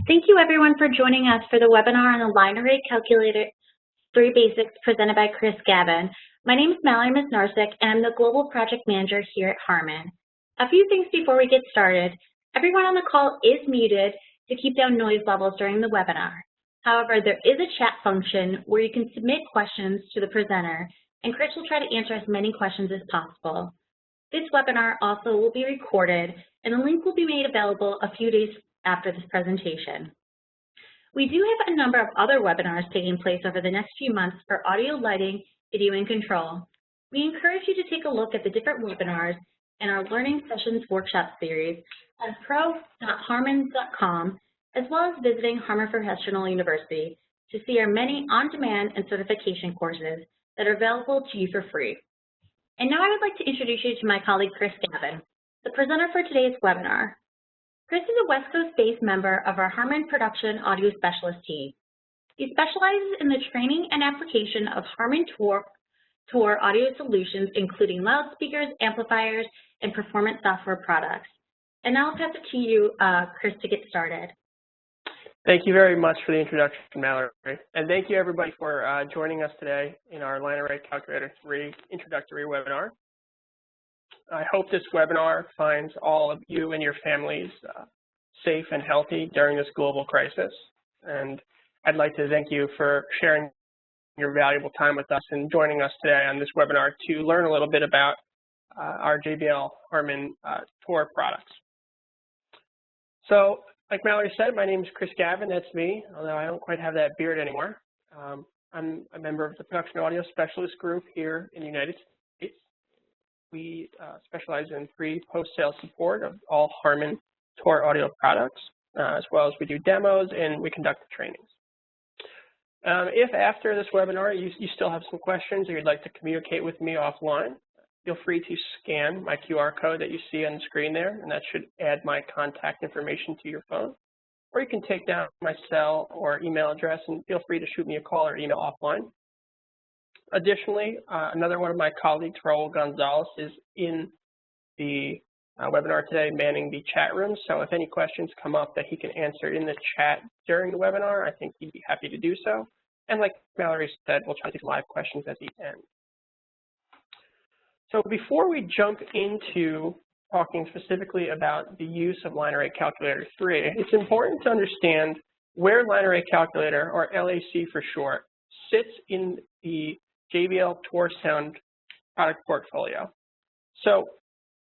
Thank you everyone for joining us for the webinar on the Line Array Calculator 3 Basics presented by Gavin. My name is Mallory Misnarczyk and I'm the Global Project Manager here at Harman. A few things before we get started. Everyone on the call is muted to keep down noise levels during the webinar. However, there is a chat function where you can submit questions to the presenter, and Chris will try to answer as many questions as possible. This webinar also will be recorded, and the link will be made available a few days after this presentation. We do have a number of other webinars taking place over the next few months for audio, lighting, video, and control. We encourage you to take a look at the different webinars in our Learning Sessions Workshop series on pro.harman.com, as well as visiting Harman Professional University to see our many on-demand and certification courses that are available to you for free. And now I would like to introduce you to my colleague, Gavin, the presenter for today's webinar. Chris is a West Coast-based member of our Harman Production Audio Specialist team. He specializes in the training and application of Harman Tour audio solutions, including loudspeakers, amplifiers, and performance software products. And now I'll pass it to you, Chris, to get started. Thank you very much for the introduction, Mallory. And thank you, everybody, for joining us today in our Line Array Calculator 3 introductory webinar. I hope this webinar finds all of you and your families safe and healthy during this global crisis. And I'd like to thank you for sharing your valuable time with us and joining us today on this webinar to learn a little bit about our JBL HARMAN Tour products. So, like Mallory said, my name is Gavin, that's me, although I don't quite have that beard anymore. I'm a member of the Production Audio Specialist group here in the United States. We specialize in free post-sale support of all Harman Tour audio products, as well as we do demos and we conduct trainings. If after this webinar you still have some questions or you'd like to communicate with me offline, feel free to scan my QR code that you see on the screen there, and that should add my contact information to your phone. Or you can take down my cell or email address and feel free to shoot me a call or email offline. Additionally, another one of my colleagues, Raul Gonzalez, is in the webinar today manning the chat room. So if any questions come up that he can answer in the chat during the webinar, I think he'd be happy to do so. And like Mallory said, we'll try to take live questions at the end. So before we jump into talking specifically about the use of Line Array Calculator 3, it's important to understand where Line Array Calculator, or LAC for short, sits in the JBL Tour Sound product portfolio. So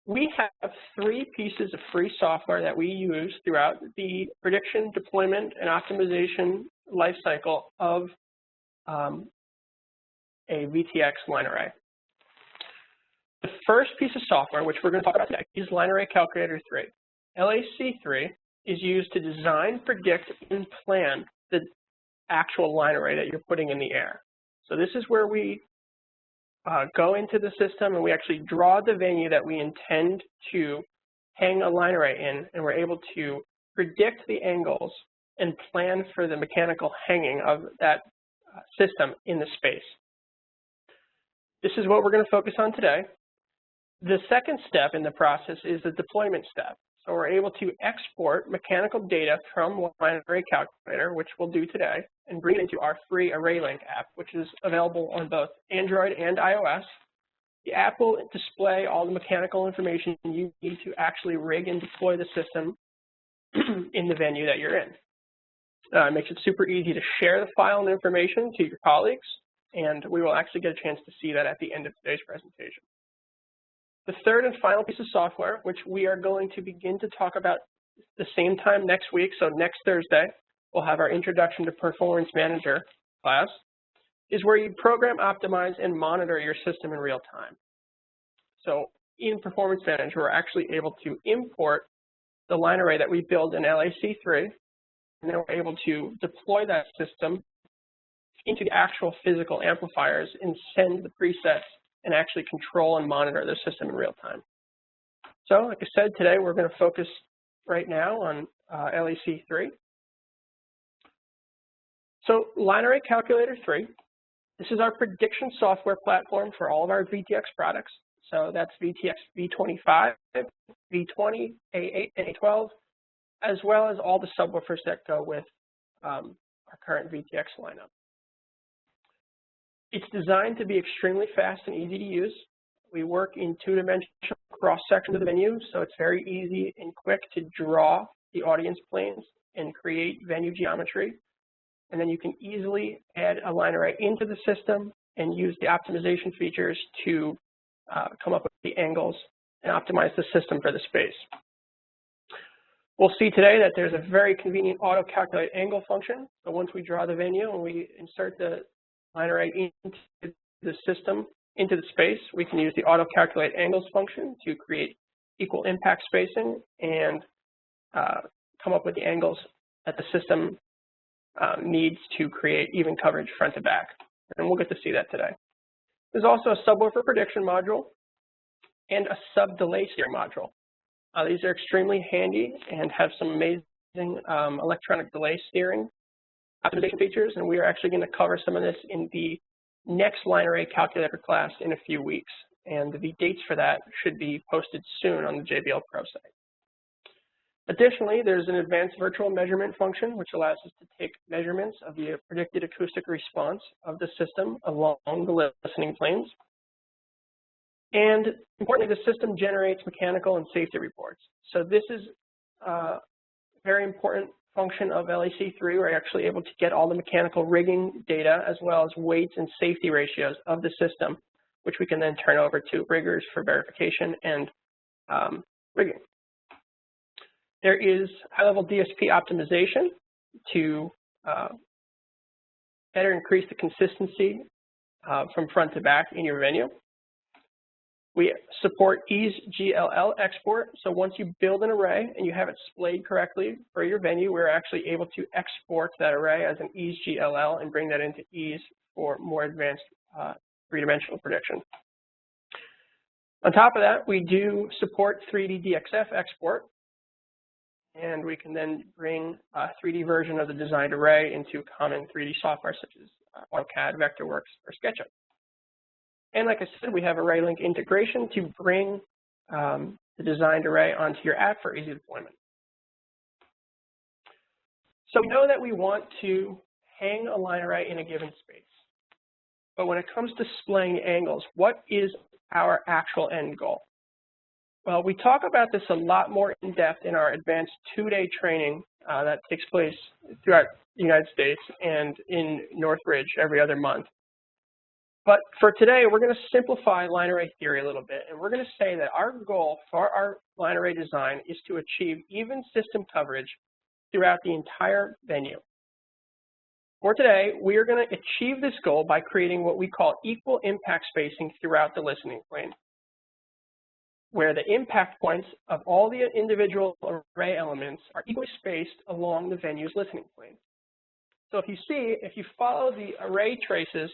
we have 3 pieces of free software that we use throughout the prediction, deployment, and optimization lifecycle of a VTX Line Array. The first piece of software, which we're going to talk about today, is Line Array Calculator 3. LAC3 is used to design, predict, and plan the actual line array that you're putting in the air. So this is where we go into the system and we actually draw the venue that we intend to hang a line array in, and we're able to predict the angles and plan for the mechanical hanging of that system in the space. This is what we're going to focus on today. The second step in the process is the deployment step. So we're able to export mechanical data from Line Array Calculator, which we'll do today, and bring it into our free ArrayLink app, which is available on both Android and iOS. The app will display all the mechanical information you need to actually rig and deploy the system in the venue that you're in. It makes it super easy to share the file and information to your colleagues, and we will actually get a chance to see that at the end of today's presentation. The third and final piece of software, which we are going to begin to talk about the same time next week, so next Thursday, we'll have our Introduction to Performance Manager class, is where you program, optimize, and monitor your system in real time. So in Performance Manager, we're actually able to import the line array that we build in LAC3, and then we're able to deploy that system into the actual physical amplifiers and send the presets and actually control and monitor the system in real time. So like I said, today we're going to focus right now on LAC3. So Line Array Calculator 3, this is our prediction software platform for all of our VTX products. So that's VTX V25, V20, A8, and A12, as well as all the subwoofers that go with our current VTX lineup. It's designed to be extremely fast and easy to use. We work in two-dimensional cross-section of the venue, so it's very easy and quick to draw the audience planes and create venue geometry. And then you can easily add a line array into the system and use the optimization features to come up with the angles and optimize the system for the space. We'll see today that there's a very convenient auto-calculate angle function. So once we draw the venue and we insert the line array into the system, into the space, we can use the auto-calculate angles function to create equal impact spacing and come up with the angles that the system needs to create even coverage front to back. And we'll get to see that today. There's also a subwoofer prediction module and a sub-delay steering module. These are extremely handy and have some amazing electronic delay steering optimization features, and we are actually going to cover some of this in the next line array calculator class in a few weeks, and the dates for that should be posted soon on the JBL Pro site. Additionally, there's an advanced virtual measurement function which allows us to take measurements of the predicted acoustic response of the system along the listening planes. And importantly, the system generates mechanical and safety reports. So this is a very important function of LAC3. We're actually able to get all the mechanical rigging data as well as weights and safety ratios of the system, which we can then turn over to riggers for verification and rigging. There is high-level DSP optimization to better increase the consistency from front to back in your venue. We support EaseGLL export. So once you build an array and you have it splayed correctly for your venue, we're actually able to export that array as an EaseGLL and bring that into Ease for more advanced three-dimensional prediction. On top of that, we do support 3D DXF export, and we can then bring a 3D version of the designed array into common 3D software such as AutoCAD, Vectorworks, or SketchUp. And like I said, we have ArrayLink integration to bring the designed array onto your app for easy deployment. So we know that we want to hang a line array in a given space. But when it comes to displaying angles, what is our actual end goal? Well, we talk about this a lot more in depth in our advanced 2-day training that takes place throughout the United States and in Northridge every other month. But for today, we're going to simplify line array theory a little bit, and we're going to say that our goal for our line array design is to achieve even system coverage throughout the entire venue. For today, we are going to achieve this goal by creating what we call equal impact spacing throughout the listening plane, where the impact points of all the individual array elements are equally spaced along the venue's listening plane. So if you follow the ray traces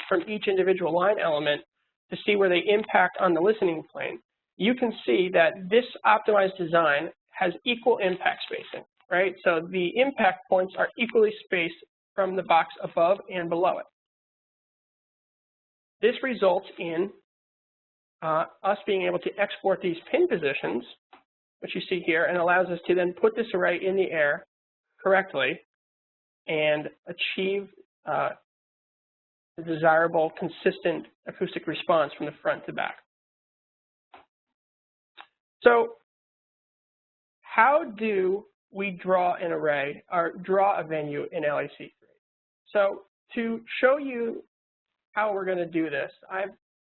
from each individual line element to see where they impact on the listening plane, you can see that this optimized design has equal impact spacing, right? So the impact points are equally spaced from the box above and below it. This results in us being able to export these pin positions, which you see here, and allows us to then put this array in the air correctly and achieve the desirable, consistent acoustic response from the front to back. So how do we draw an array or draw a venue in LAC3? So to show you how we're going to do this, I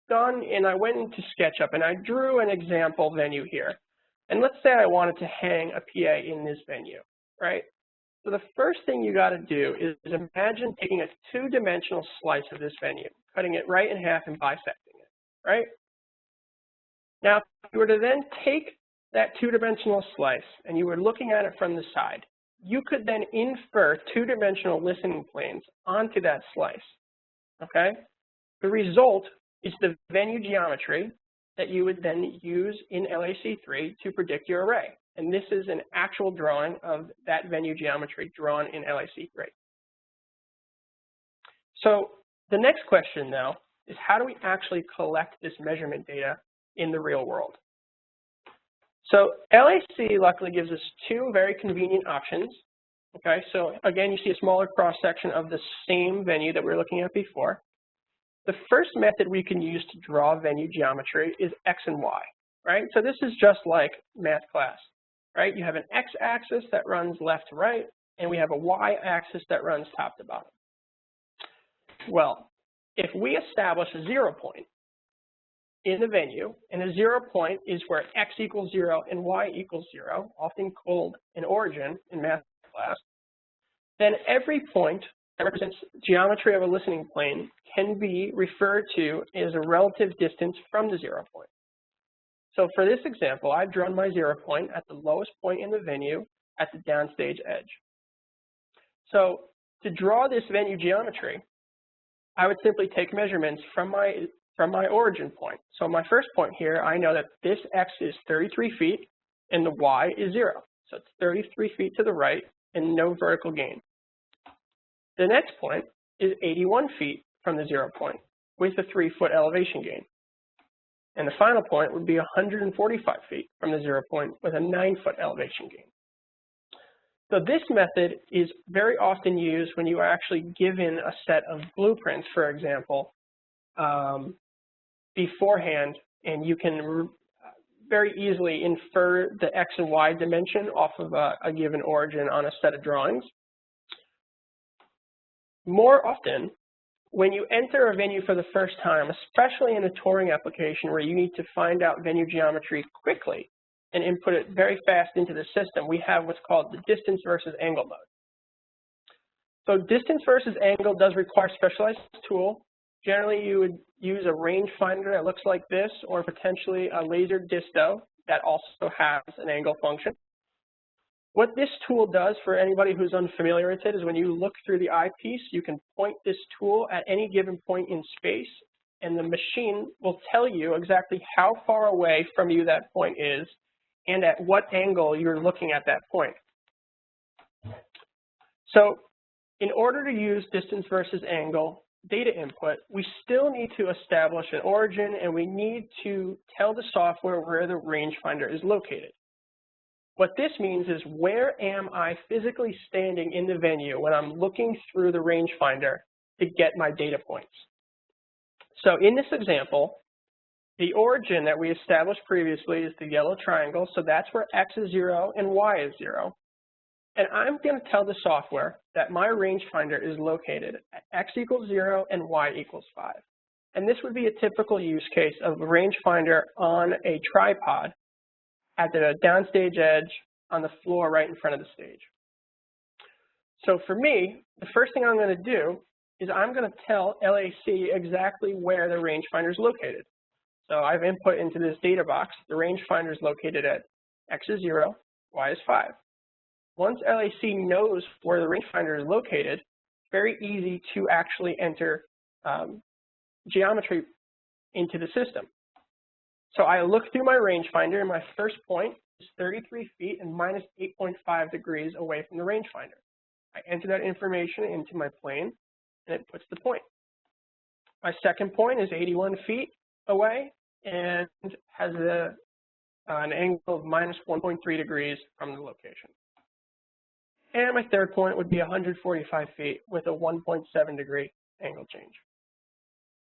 went into SketchUp and I drew an example venue here. And let's say I wanted to hang a PA in this venue, right? So the first thing you got to do is imagine taking a two-dimensional slice of this venue, cutting it right in half and bisecting it, right? Now, if you were to then take that two-dimensional slice and you were looking at it from the side, you could then infer two-dimensional listening planes onto that slice, okay? The result is the venue geometry that you would then use in LAC3 to predict your array. And this is an actual drawing of that venue geometry drawn in LAC3. So the next question now is how do we actually collect this measurement data in the real world? So LAC luckily gives us two very convenient options. Okay, so again, you see a smaller cross-section of the same venue that we were looking at before. The first method we can use to draw venue geometry is X and Y, right? So this is just like math class, right? You have an X-axis that runs left to right, and we have a Y-axis that runs top to bottom. Well, if we establish a 0 point in the venue, and a 0 point is where X equals 0 and Y equals 0, often called an origin in math class, then every point that represents geometry of a listening plane can be referred to as a relative distance from the 0 point. So for this example, I've drawn my 0 point at the lowest point in the venue at the downstage edge. So to draw this venue geometry, I would simply take measurements from my origin point. So my first point here, I know that this X is 33 feet and the Y is 0. So it's 33 feet to the right and no vertical gain. The next point is 81 feet from the 0 point with a 3-foot elevation gain. And the final point would be 145 feet from the 0 point with a 9-foot elevation gain. So this method is very often used when you are actually given a set of blueprints, for example, beforehand, and you can very easily infer the X and Y dimension off of a given origin on a set of drawings. More often, when you enter a venue for the first time, especially in a touring application where you need to find out venue geometry quickly and input it very fast into the system, we have what's called the distance versus angle mode. So distance versus angle does require a specialized tool. Generally, you would use a rangefinder that looks like this, or potentially a laser disto that also has an angle function. What this tool does, for anybody who's unfamiliar with it, is when you look through the eyepiece, you can point this tool at any given point in space, and the machine will tell you exactly how far away from you that point is and at what angle you're looking at that point. So in order to use distance versus angle data input, we still need to establish an origin, and we need to tell the software where the rangefinder is located. What this means is, where am I physically standing in the venue when I'm looking through the rangefinder to get my data points? So in this example, the origin that we established previously is the yellow triangle, so that's where X is 0 and Y is 0. And I'm going to tell the software that my rangefinder is located at X equals 0 and Y equals 5. And this would be a typical use case of a rangefinder on a tripod at the downstage edge on the floor right in front of the stage. So for me, the first thing I'm going to do is I'm going to tell LAC exactly where the rangefinder is located. So I've input into this data box, the rangefinder is located at X is 0, Y is 5. Once LAC knows where the rangefinder is located, it's very easy to actually enter geometry into the system. So I look through my rangefinder, and my first point is 33 feet and minus 8.5 degrees away from the rangefinder. I enter that information into my plane, and it puts the point. My second point is 81 feet away and has an angle of minus 1.3 degrees from the location. And my third point would be 145 feet with a 1.7 degree angle change.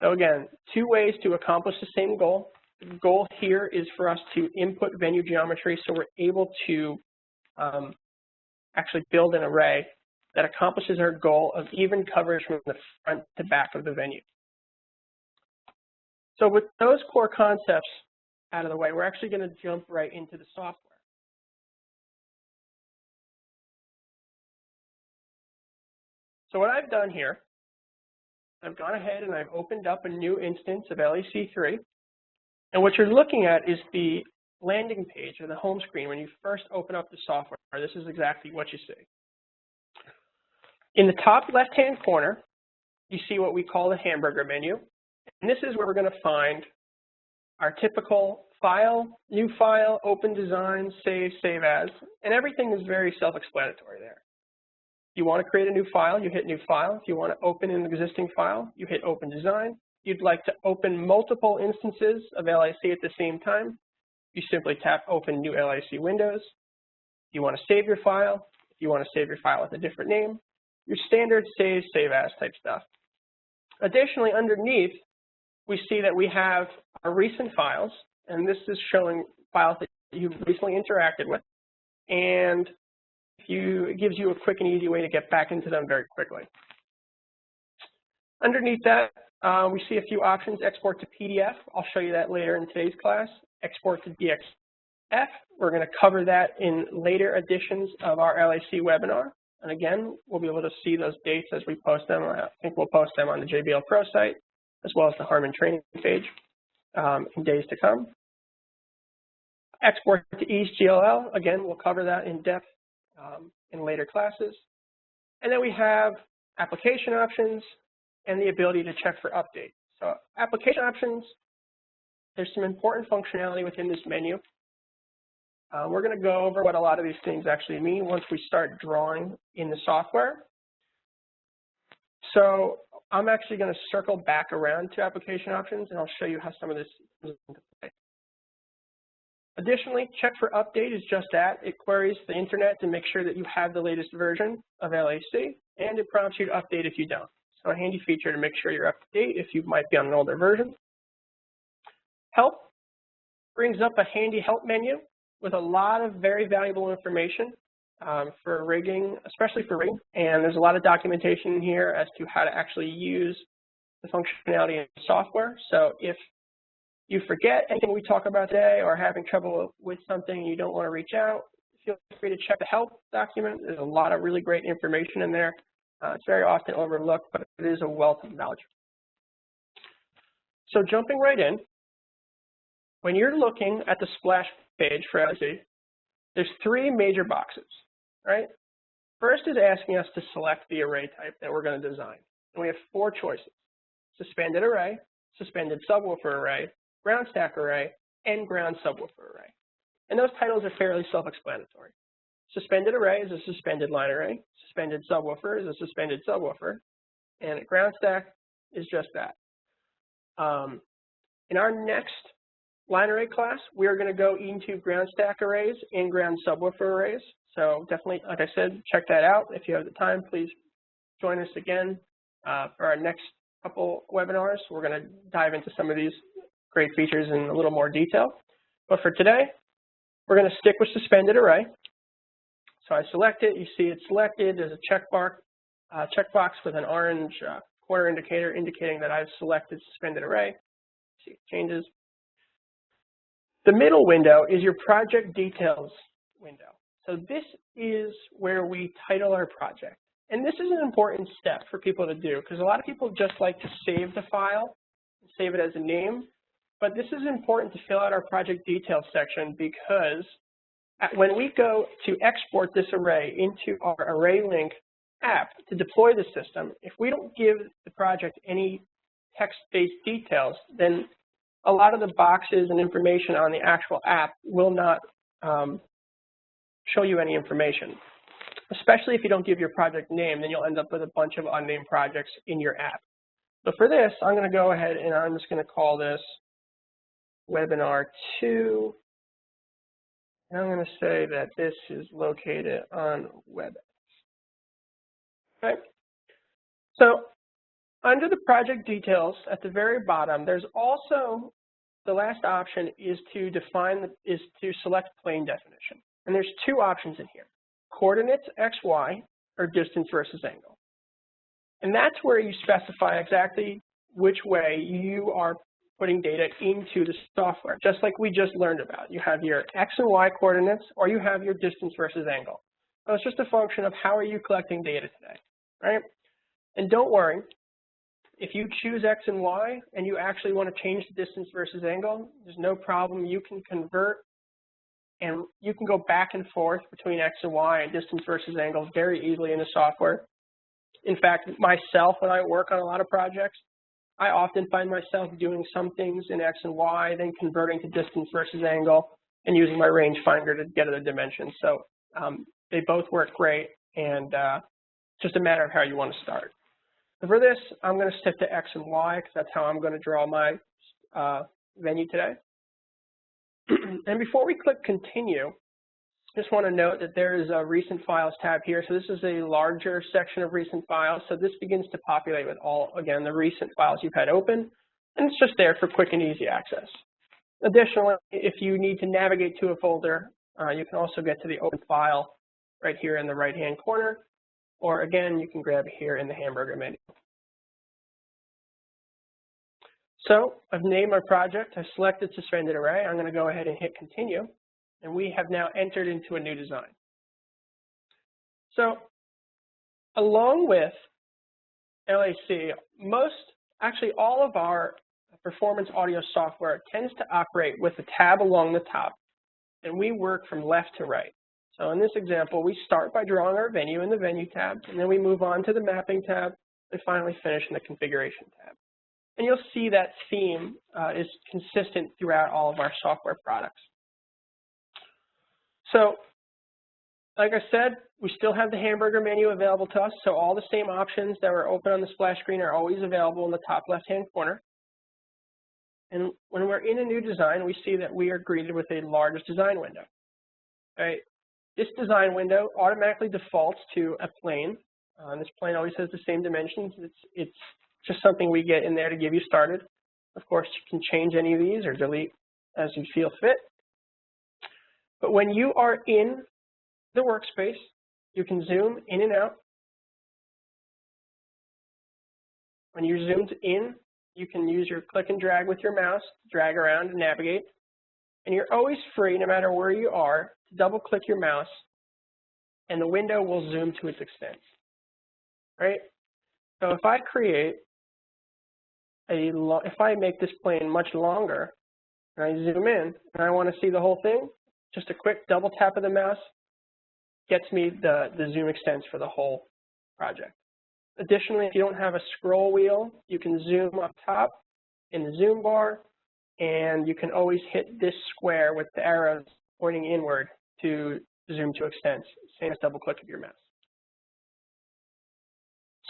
So again, two ways to accomplish the same goal. The goal here is for us to input venue geometry so we're able to actually build an array that accomplishes our goal of even coverage from the front to back of the venue. So with those core concepts out of the way, we're actually going to jump right into the software. So what I've done here, I've gone ahead and I've opened up a new instance of LAC3. And what you're looking at is the landing page or the home screen when you first open up the software. This is exactly what you see. In the top left-hand corner, you see what we call the hamburger menu. And this is where we're going to find our typical file, new file, open design, save, save as, and everything is very self-explanatory there. If you want to create a new file, you hit new file. If you want to open an existing file, you hit open design. You'd like to open multiple instances of LAC at the same time, you simply tap Open New LAC Windows. You want to save your file. If you want to save your file with a different name, your standard save as type stuff. Additionally, underneath, we see that we have our recent files, and this is showing files that you've recently interacted with, and it gives you a quick and easy way to get back into them very quickly. Underneath that, we see a few options: export to PDF. I'll show you that later in today's class. Export to DXF. We're going to cover that in later editions of our LAC webinar. And again, we'll be able to see those dates as we post them. I think we'll post them on the JBL Pro site, as well as the HARMAN training page in days to come. Export to EaseGLL. Again, we'll cover that in depth in later classes. And then we have application options and the ability to check for updates. So application options, there's some important functionality within this menu. We're going to go over what a lot of these things actually mean once we start drawing in the software. So I'm actually going to circle back around to application options, and I'll show you how some of this is into play. Additionally, check for update is just that. It queries the internet to make sure that you have the latest version of LAC, and it prompts you to update if you don't. So a handy feature to make sure you're up to date if you might be on an older version. Help brings up a handy help menu with a lot of very valuable information for rigging, especially for rigging. And there's a lot of documentation in here as to how to actually use the functionality in the software. So if you forget anything we talk about today or having trouble with something and you don't want to reach out, feel free to check the help document. There's a lot of really great information in there. It's very often overlooked, but it is a wealth of knowledge. So jumping right in, when you're looking at the splash page for LAC, there's three major boxes, right? First is asking us to select the array type that we're going to design. And we have four choices: suspended array, suspended subwoofer array, ground stack array, and ground subwoofer array. And those titles are fairly self-explanatory. Suspended array is a suspended line array. Suspended subwoofer is a suspended subwoofer. And a ground stack is just that. In our next line array class, we are going to go into ground stack arrays and ground subwoofer arrays. So definitely, like I said, check that out. If you have the time, please join us again for our next couple webinars. We're going to dive into some of these great features in a little more detail. But for today, we're going to stick with suspended array. So I select it. You see it's selected. There's a checkbox with an orange corner indicator indicating that I've selected suspended array. See, it changes. The middle window is your project details window. So this is where we title our project. And this is an important step for people to do because a lot of people just like to save the file, save it as a name. But this is important to fill out our project details section because when we go to export this array into our ArrayLink app to deploy the system, if we don't give the project any text-based details, then a lot of the boxes and information on the actual app will not show you any information. Especially if you don't give your project name, then you'll end up with a bunch of unnamed projects in your app. So for this, I'm going to go ahead and I'm just going to call this Webinar 2. And I'm going to say that this is located on WebEx. Okay. So under the project details at the very bottom, there's also the last option is to select plane definition. And there's two options in here: coordinates X, Y, or distance versus angle. And that's where you specify exactly which way you are putting data into the software, just like we just learned about. You have your X and Y coordinates, or you have your distance versus angle. So it's just a function of how are you collecting data today, right? And don't worry, if you choose X and Y and you actually want to change the distance versus angle, there's no problem. You can convert and you can go back and forth between X and Y and distance versus angle very easily in the software. In fact, myself, when I work on a lot of projects, I often find myself doing some things in X and Y, then converting to distance versus angle and using my rangefinder to get at the dimensions. So they both work great, and it's just a matter of how you want to start. So for this, I'm going to stick to X and Y because that's how I'm going to draw my venue today. And before we click continue, just want to note that there is a recent files tab here. So this is a larger section of recent files. So this begins to populate with all, again, the recent files you've had open. And it's just there for quick and easy access. Additionally, if you need to navigate to a folder, you can also get to the open file right here in the right-hand corner. Or again, you can grab it here in the hamburger menu. So I've named my project. I've selected suspended array. I'm going to go ahead and hit continue. And we have now entered into a new design. So along with LAC, actually all of our performance audio software tends to operate with a tab along the top, and we work from left to right. So in this example, we start by drawing our venue in the Venue tab, and then we move on to the Mapping tab, and finally finish in the Configuration tab. And you'll see that theme is consistent throughout all of our software products. So, like I said, we still have the hamburger menu available to us, so all the same options that were open on the splash screen are always available in the top left-hand corner. And when we're in a new design, we see that we are greeted with a large design window. Right? This design window automatically defaults to a plane. This plane always has the same dimensions. It's just something we get in there to give you started. Of course, you can change any of these or delete as you feel fit. But when you are in the workspace, you can zoom in and out. When you're zoomed in, you can use your click and drag with your mouse, drag around and navigate. And you're always free, no matter where you are, to double click your mouse, and the window will zoom to its extent. Right? So if I if I make this plane much longer, and I zoom in, and I want to see the whole thing, just a quick double tap of the mouse gets me the zoom extents for the whole project. Additionally, if you don't have a scroll wheel, you can zoom up top in the zoom bar, and you can always hit this square with the arrows pointing inward to zoom to extents, same as double click of your mouse.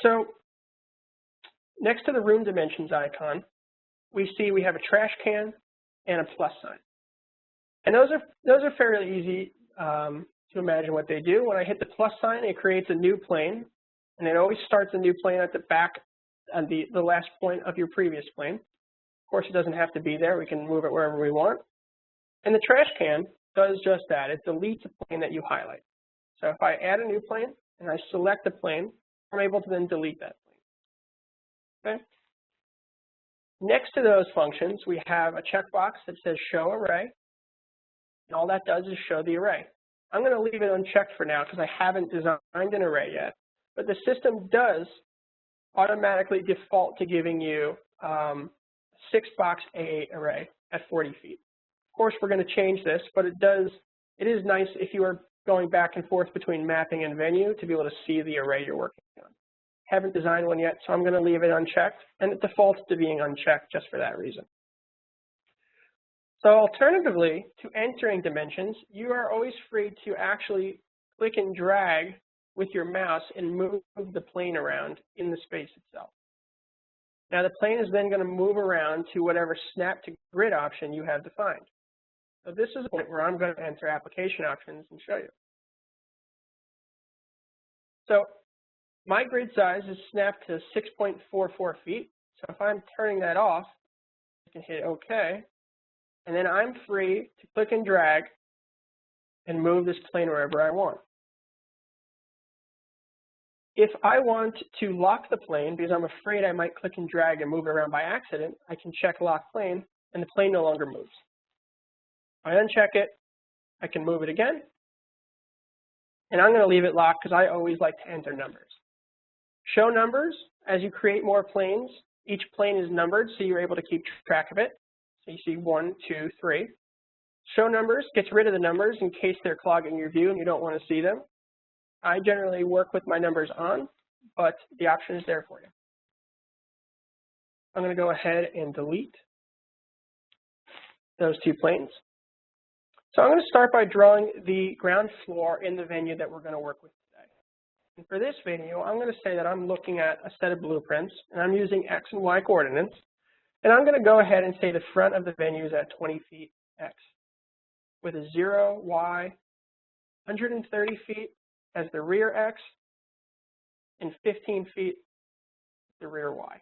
So next to the room dimensions icon, we see we have a trash can and a plus sign. And those are fairly easy to imagine what they do. When I hit the plus sign, it creates a new plane, and it always starts a new plane at the back on the last point of your previous plane. Of course, it doesn't have to be there. We can move it wherever we want. And the trash can does just that. It deletes a plane that you highlight. So if I add a new plane and I select the plane, I'm able to then delete that plane. Okay? Next to those functions, we have a checkbox that says Show Array. And all that does is show the array. I'm going to leave it unchecked for now because I haven't designed an array yet. But the system does automatically default to giving you a 6-box A8 array at 40 feet. Of course, we're going to change this, but it is nice if you are going back and forth between mapping and venue to be able to see the array you're working on. Haven't designed one yet, so I'm going to leave it unchecked, and it defaults to being unchecked just for that reason. So alternatively to entering dimensions, you are always free to actually click and drag with your mouse and move the plane around in the space itself. Now the plane is then going to move around to whatever snap to grid option you have defined. So this is a point where I'm going to enter application options and show you. So my grid size is snapped to 6.44 feet. So if I'm turning that off, I can hit OK. And then I'm free to click and drag and move this plane wherever I want. If I want to lock the plane, because I'm afraid I might click and drag and move it around by accident, I can check Lock Plane, and the plane no longer moves. If I uncheck it, I can move it again. And I'm going to leave it locked because I always like to enter numbers. Show numbers. As you create more planes, each plane is numbered, so you're able to keep track of it. So you see 1, 2, 3. Show numbers gets rid of the numbers in case they're clogging your view and you don't want to see them. I generally work with my numbers on, but the option is there for you. I'm going to go ahead and delete those 2 planes. So I'm going to start by drawing the ground floor in the venue that we're going to work with today. And for this venue, I'm going to say that I'm looking at a set of blueprints, and I'm using X and Y coordinates. And I'm going to go ahead and say the front of the venue is at 20 feet X. with a 0, Y, 130 feet as the rear X, and 15 feet the rear Y.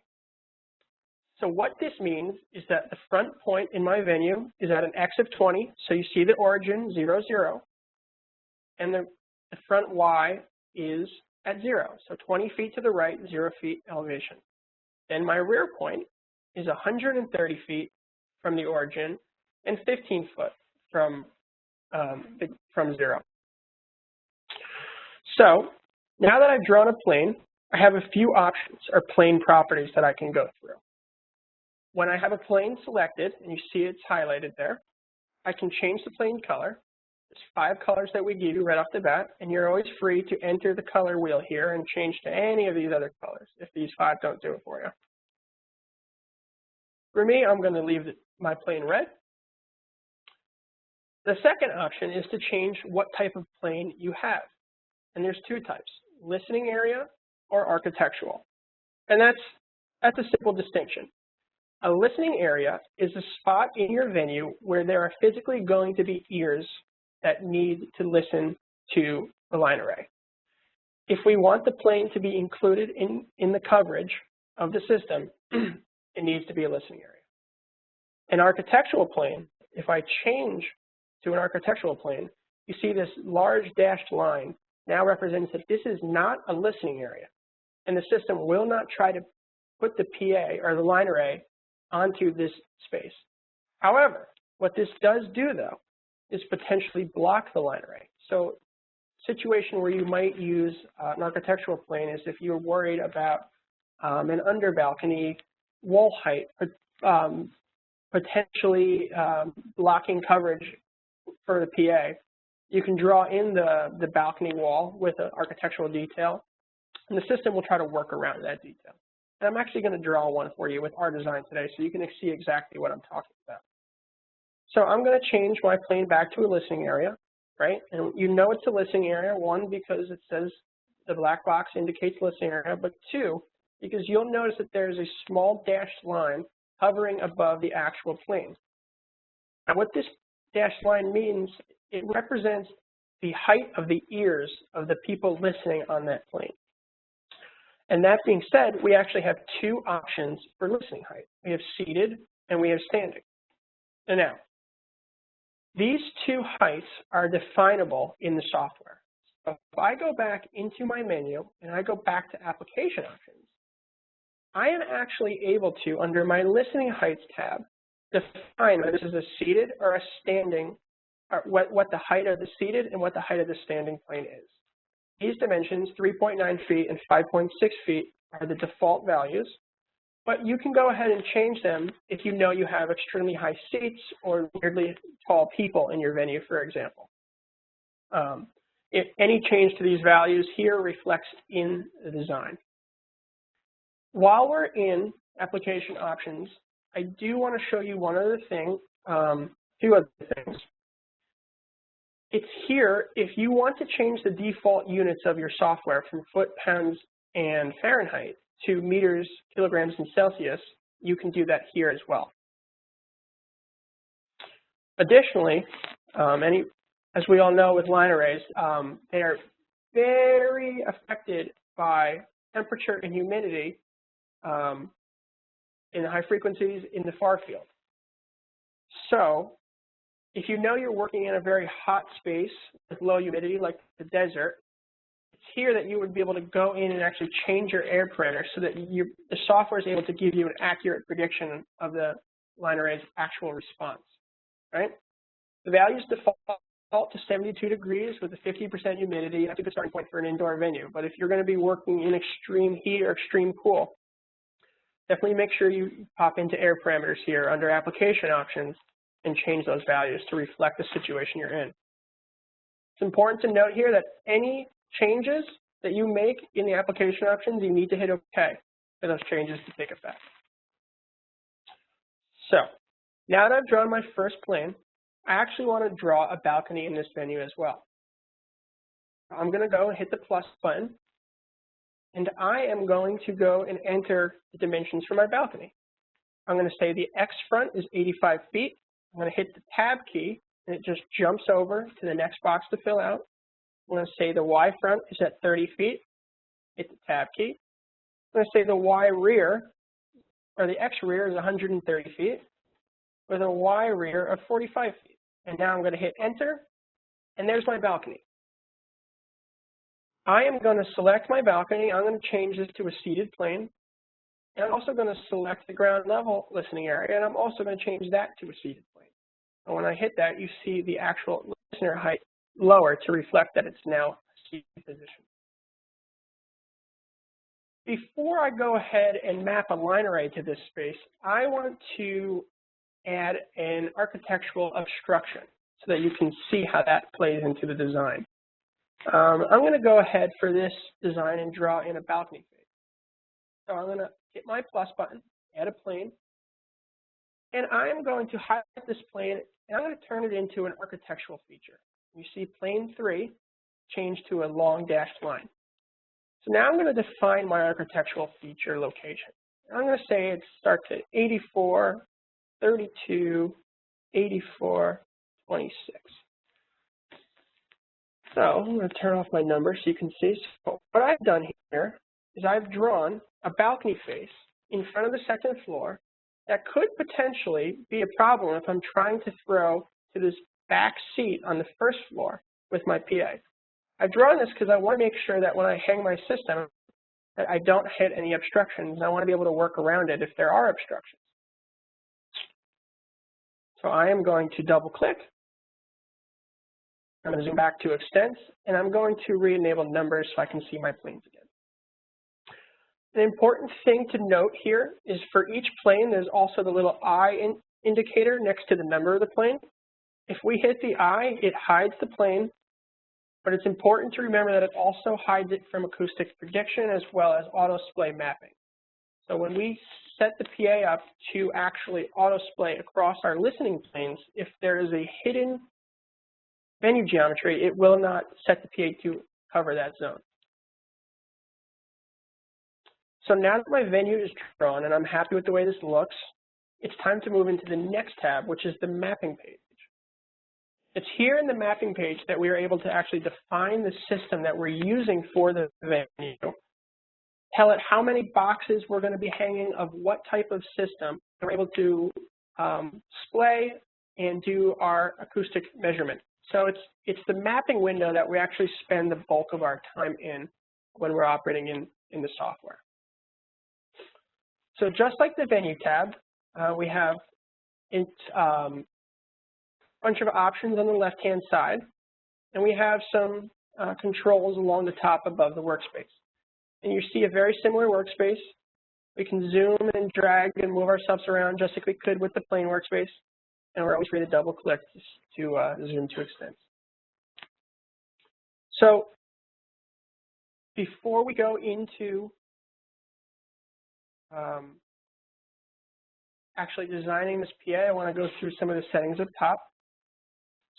So what this means is that the front point in my venue is at an X of 20, so you see the origin 0, 0, and the front Y is at 0, so 20 feet to the right, 0 feet elevation. Then my rear point is 130 feet from the origin and 15 foot from 0. So now that I've drawn a plane, I have a few options or plane properties that I can go through. When I have a plane selected, and you see it's highlighted there, I can change the plane color. There's 5 colors that we give you right off the bat, and you're always free to enter the color wheel here and change to any of these other colors if these 5 don't do it for you. For me, I'm going to leave my plane red. The second option is to change what type of plane you have. And there's 2 types, listening area or architectural. And that's a simple distinction. A listening area is a spot in your venue where there are physically going to be ears that need to listen to the line array. If we want the plane to be included in the coverage of the system, it needs to be a listening area. An architectural plane, if I change to an architectural plane, you see this large dashed line now represents that this is not a listening area, and the system will not try to put the PA or the line array onto this space. However, what this does do, though, is potentially block the line array. So situation where you might use an architectural plane is if you're worried about an under balcony wall height, potentially blocking coverage for the PA. You can draw in the balcony wall with an architectural detail, and the system will try to work around that detail. And I'm actually going to draw one for you with our design today so you can see exactly what I'm talking about. So I'm going to change my plane back to a listening area, right? And you know it's a listening area, 1, because it says the black box indicates listening area, but 2, because you'll notice that there's a small dashed line hovering above the actual plane. Now what this dashed line means, it represents the height of the ears of the people listening on that plane. And that being said, we actually have 2 options for listening height. We have seated and we have standing. And now, these 2 heights are definable in the software. So if I go back into my menu and I go back to application options, I am actually able to, under my listening heights tab, define whether this is a seated or a standing, or what the height of the seated and what the height of the standing plane is. These dimensions, 3.9 feet and 5.6 feet, are the default values, but you can go ahead and change them if you know you have extremely high seats or weirdly tall people in your venue, for example. If any change to these values here reflects in the design. While we're in application options, I do want to show you one other thing, 2 other things. It's here if you want to change the default units of your software from foot, pounds, and Fahrenheit to meters, kilograms, and Celsius, you can do that here as well. Additionally, as we all know with line arrays, they are very affected by temperature and humidity in the high frequencies in the far field. So if you know you're working in a very hot space with low humidity like the desert, it's here that you would be able to go in and actually change your air parameters so that the software is able to give you an accurate prediction of the line array's actual response, right? The values default to 72 degrees with a 50% humidity. That's a good starting point for an indoor venue. But if you're going to be working in extreme heat or extreme cool, definitely make sure you pop into air parameters here under application options and change those values to reflect the situation you're in. It's important to note here that any changes that you make in the application options, you need to hit OK for those changes to take effect. So now that I've drawn my first plane, I actually want to draw a balcony in this venue as well. I'm going to go and hit the plus button, and I am going to go and enter the dimensions for my balcony. I'm going to say the X front is 85 feet. I'm going to hit the tab key and it just jumps over to the next box to fill out. I'm going to say the Y front is at 30 feet, hit the tab key. I'm going to say the Y rear, or the X rear is 130 feet, with a Y rear of 45 feet. And now I'm going to hit enter, and there's my balcony. I am going to select my balcony. I'm going to change this to a seated plane. And I'm also going to select the ground level listening area, and I'm also going to change that to a seated plane. And when I hit that, you see the actual listener height lower to reflect that it's now a seated position. Before I go ahead and map a line array to this space, I want to add an architectural obstruction so that you can see how that plays into the design. I'm going to go ahead for this design and draw in a balcony face. So I'm going to hit my plus button, add a plane, and I'm going to highlight this plane, and I'm going to turn it into an architectural feature. You see plane 3 change to a long dashed line. So now I'm going to define my architectural feature location. I'm going to say it starts at 84, 32, 84, 26. So I'm going to turn off my numbers so you can see. So what I've done here is I've drawn a balcony face in front of the second floor that could potentially be a problem if I'm trying to throw to this back seat on the first floor with my PA. I've drawn this because I want to make sure that when I hang my system that I don't hit any obstructions. I want to be able to work around it if there are obstructions. So I am going to double click. I'm going to zoom back to extents, and I'm going to re-enable numbers so I can see my planes again. An important thing to note here is for each plane, there's also the little eye indicator next to the number of the plane. If we hit the eye, it hides the plane, but it's important to remember that it also hides it from acoustic prediction as well as auto-splay mapping. So when we set the PA up to actually auto-splay across our listening planes, if there is a hidden venue geometry, it will not set the PA to cover that zone. So now that my venue is drawn and I'm happy with the way this looks, it's time to move into the next tab, which is the mapping page. It's here in the mapping page that we are able to actually define the system that we're using for the venue, tell it how many boxes we're going to be hanging of what type of system, and we're able to splay and do our acoustic measurement. So it's the mapping window that we actually spend the bulk of our time in when we're operating in the software. So just like the venue tab, we have a bunch of options on the left-hand side, and we have some controls along the top above the workspace. And you see a very similar workspace. We can zoom and drag and move ourselves around just like we could with the plain workspace, and we're always free to double click to zoom to extents. So before we go into actually designing this PA, I want to go through some of the settings up top.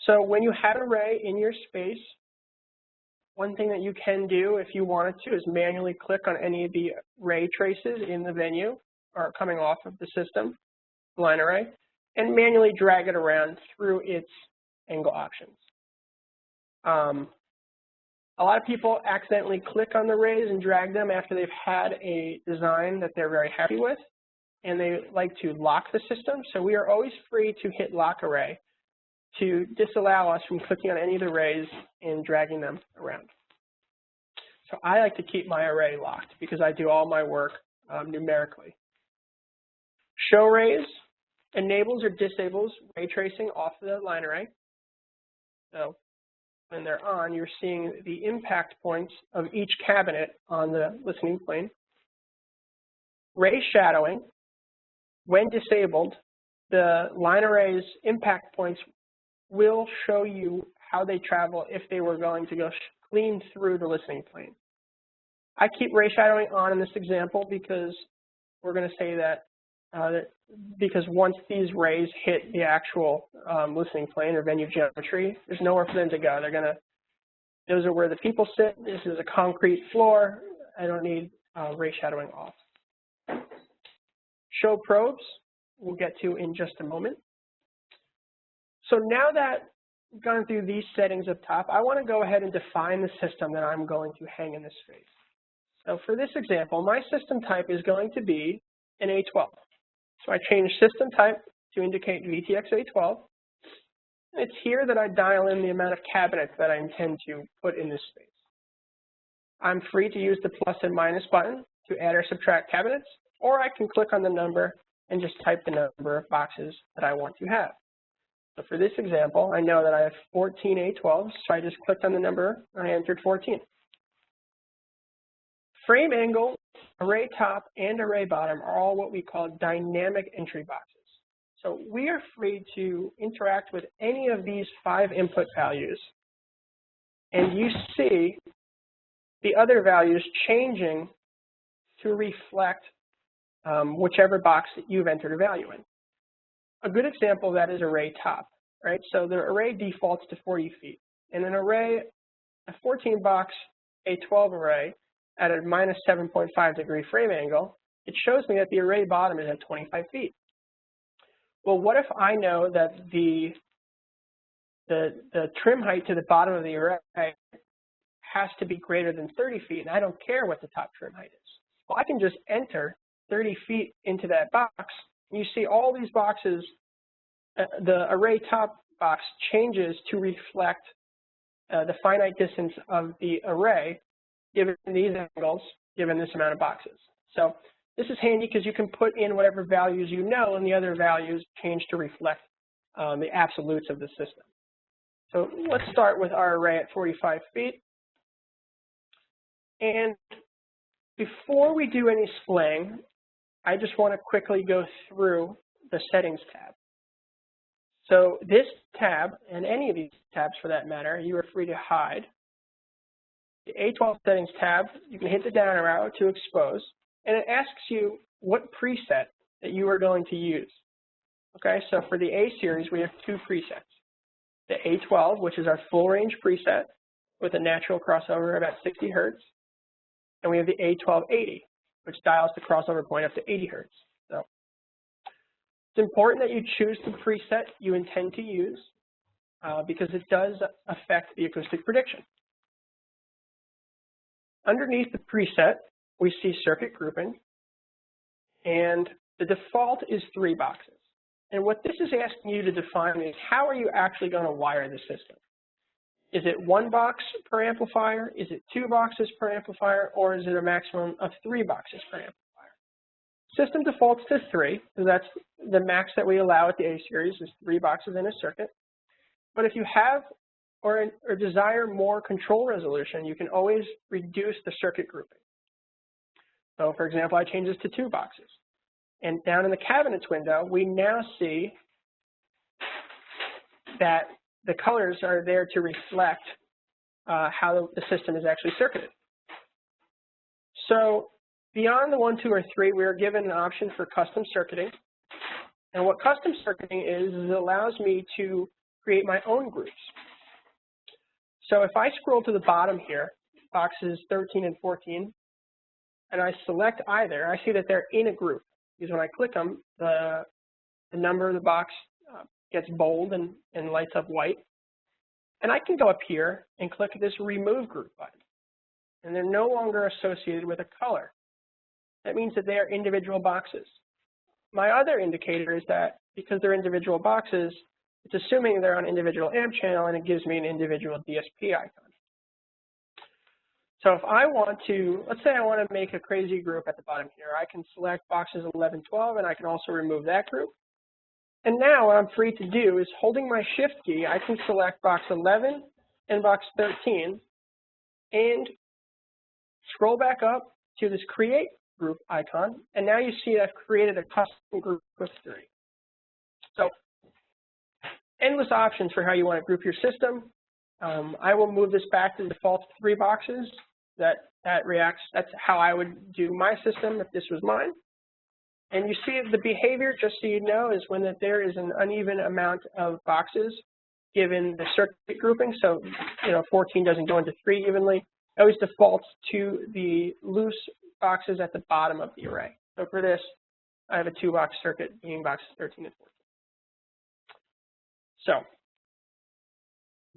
So when you have an array in your space, one thing that you can do if you wanted to is manually click on any of the ray traces in the venue or coming off of the system, line array, and manually drag it around through its angle options. A lot of people accidentally click on the rays and drag them after they've had a design that they're very happy with, and they like to lock the system. So we are always free to hit lock array to disallow us from clicking on any of the rays and dragging them around. So I like to keep my array locked because I do all my work numerically. Show rays enables or disables ray tracing off the line array. So when they're on, you're seeing the impact points of each cabinet on the listening plane. Ray shadowing, when disabled, the line array's impact points will show you how they travel if they were going to go clean through the listening plane. I keep ray shadowing on in this example because we're going to say that because once these rays hit the actual listening plane or venue geometry, there's nowhere for them to go. Those are where the people sit. This is a concrete floor. I don't need ray shadowing off. Show probes, we'll get to in just a moment. So now that gone through these settings up top, I want to go ahead and define the system that I'm going to hang in this space. So for this example, my system type is going to be an A12. So I change system type to indicate VTX A12. It's here that I dial in the amount of cabinets that I intend to put in this space. I'm free to use the plus and minus button to add or subtract cabinets, or I can click on the number and just type the number of boxes that I want to have. So for this example, I know that I have 14 A12s, so I just clicked on the number and I entered 14. Frame angle, array top, and array bottom are all what we call dynamic entry boxes. So we are free to interact with any of these 5 input values, and you see the other values changing to reflect whichever box that you've entered a value in. A good example of that is array top, right? So the array defaults to 40 feet. In an array, a 14-box A12 array at a minus 7.5 degree frame angle, it shows me that the array bottom is at 25 feet. Well, what if I know that the trim height to the bottom of the array has to be greater than 30 feet, and I don't care what the top trim height is? Well, I can just enter 30 feet into that box, and you see all these boxes, the array top box changes to reflect the finite distance of the array given these angles, given this amount of boxes. So this is handy because you can put in whatever values you know, and the other values change to reflect the absolutes of the system. So let's start with our array at 45 feet. And before we do any splaying, I just want to quickly go through the settings tab. So this tab, and any of these tabs for that matter, you are free to hide. The A12 settings tab, you can hit the down arrow to expose, and it asks you what preset that you are going to use. Okay, so for the A series, we have 2 presets. The A12, which is our full range preset with a natural crossover about 60 hertz, and we have the A1280, which dials the crossover point up to 80 hertz. So it's important that you choose the preset you intend to use because it does affect the acoustic prediction. Underneath the preset, we see circuit grouping, and the default is 3 boxes. And what this is asking you to define is how are you actually going to wire the system? Is it 1 box per amplifier? Is it 2 boxes per amplifier? Or is it a maximum of 3 boxes per amplifier? System defaults to 3, so that's the max that we allow at the A series is 3 boxes in a circuit. But if you have or desire more control resolution, you can always reduce the circuit grouping. So for example, I change this to 2 boxes. And down in the cabinets window, we now see that the colors are there to reflect how the system is actually circuited. So beyond the 1, 2, or 3, we are given an option for custom circuiting. And what custom circuiting is it allows me to create my own groups. So if I scroll to the bottom here, boxes 13 and 14, and I select either, I see that they're in a group. Because when I click them, the number of the box gets bold and lights up white. And I can go up here and click this Remove Group button. And they're no longer associated with a color. That means that they are individual boxes. My other indicator is that because they're individual boxes, it's assuming they're on individual amp channel, and it gives me an individual DSP icon. So if I want to, let's say I want to make a crazy group at the bottom here, I can select boxes 11, 12, and I can also remove that group. And now what I'm free to do is holding my Shift key, I can select box 11 and box 13 and scroll back up to this Create Group icon, and now you see I've created a custom group with 3. So endless options for how you want to group your system. I will move this back to the default 3 boxes. That's how I would do my system if this was mine. And you see the behavior, just so you know, is when there is an uneven amount of boxes given the circuit grouping. So, 14 doesn't go into 3 evenly. It always defaults to the loose boxes at the bottom of the array. So for this, I have a 2-box circuit being boxes 13 and 14. So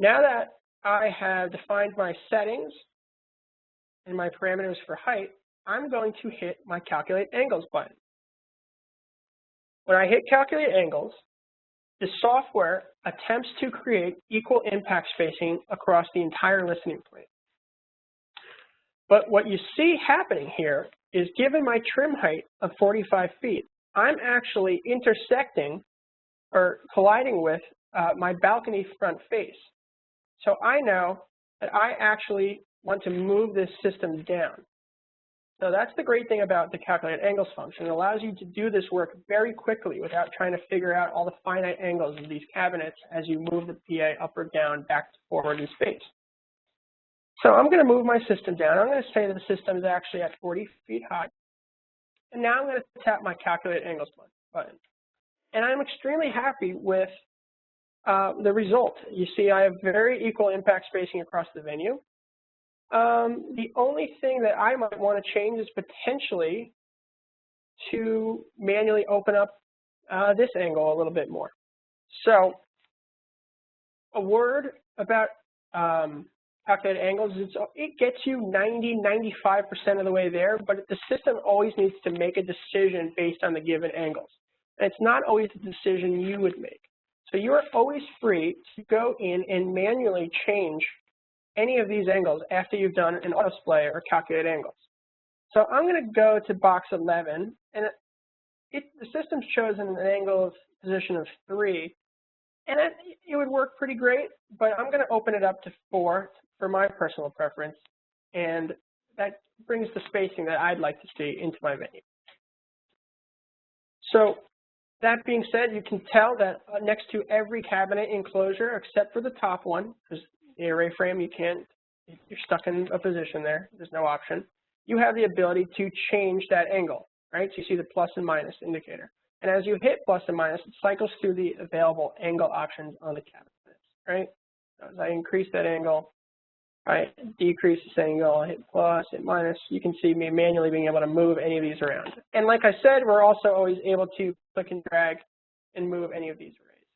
Now that I have defined my settings and my parameters for height, I'm going to hit my Calculate Angles button. When I hit Calculate Angles, the software attempts to create equal impact spacing across the entire listening plane. But what you see happening here is, given my trim height of 45 feet, I'm actually intersecting or colliding with my balcony front face. So I know that I actually want to move this system down. So that's the great thing about the Calculate Angles function. It allows you to do this work very quickly without trying to figure out all the finite angles of these cabinets as you move the PA up or down, back, forward in space. So I'm going to move my system down. I'm going to say that the system is actually at 40 feet high. And now I'm going to tap my Calculate Angles button. And I'm extremely happy with the result. You see I have very equal impact spacing across the venue. The only thing that I might want to change is potentially to manually open up this angle a little bit more. So a word about calculated angles is it gets you 90–95% of the way there, but the system always needs to make a decision based on the given angles. And it's not always the decision you would make. So you're always free to go in and manually change any of these angles after you've done an auto display or calculate angles. So I'm going to go to box 11, and the system's chosen an angle of position of 3, and it would work pretty great, but I'm going to open it up to 4 for my personal preference, and that brings the spacing that I'd like to see into my venue. So that being said, you can tell that next to every cabinet enclosure except for the top one, because the array frame, you're stuck in a position there, there's no option. You have the ability to change that angle, right? So you see the plus and minus indicator. And as you hit plus and minus, it cycles through the available angle options on the cabinets, right? So as I increase that angle, I decrease this angle, I hit plus, hit minus, you can see me manually being able to move any of these around. And like I said, we're also always able to click and drag and move any of these arrays.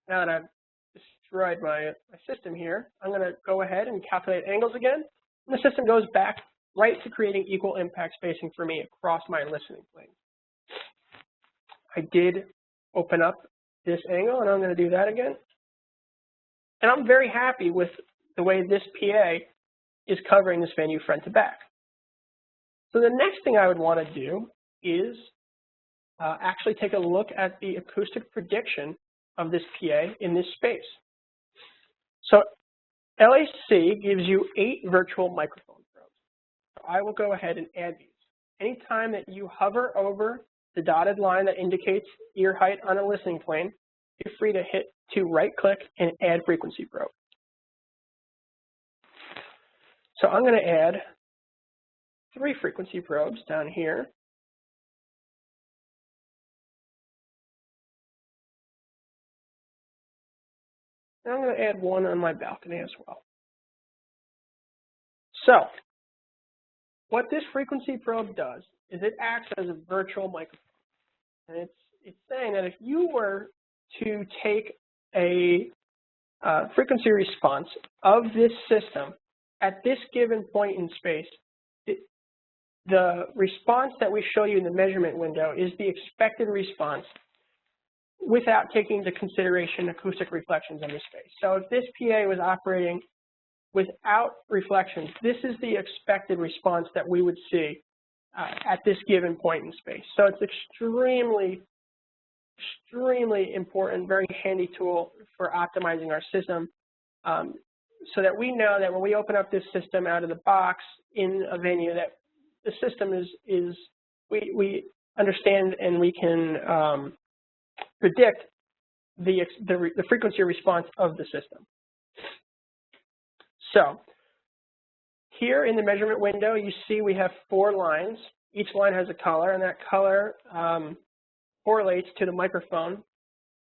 Now that I've destroyed my system here, I'm going to go ahead and calculate angles again, and the system goes back right to creating equal impact spacing for me across my listening plane. I did open up this angle, and I'm going to do that again. And I'm very happy with the way this PA is covering this venue front to back. So the next thing I would want to do is actually take a look at the acoustic prediction of this PA in this space. So LAC gives you 8 virtual microphone probes. So I will go ahead and add these. Anytime that you hover over the dotted line that indicates ear height on a listening plane, you're free to hit to right-click and add frequency probe. So I'm going to add 3 frequency probes down here. And I'm going to add 1 on my balcony as well. So what this frequency probe does is it acts as a virtual microphone. And it's saying that if you were to take a frequency response of this system at this given point in space, the response that we show you in the measurement window is the expected response without taking into consideration acoustic reflections in the space. So if this PA was operating without reflections, this is the expected response that we would see at this given point in space. So it's extremely, extremely important, very handy tool for optimizing our system so that we know that when we open up this system out of the box in a venue that the system we understand and we can predict the frequency response of the system. So here in the measurement window, you see we have 4 lines. Each line has a color, and that color correlates to the microphone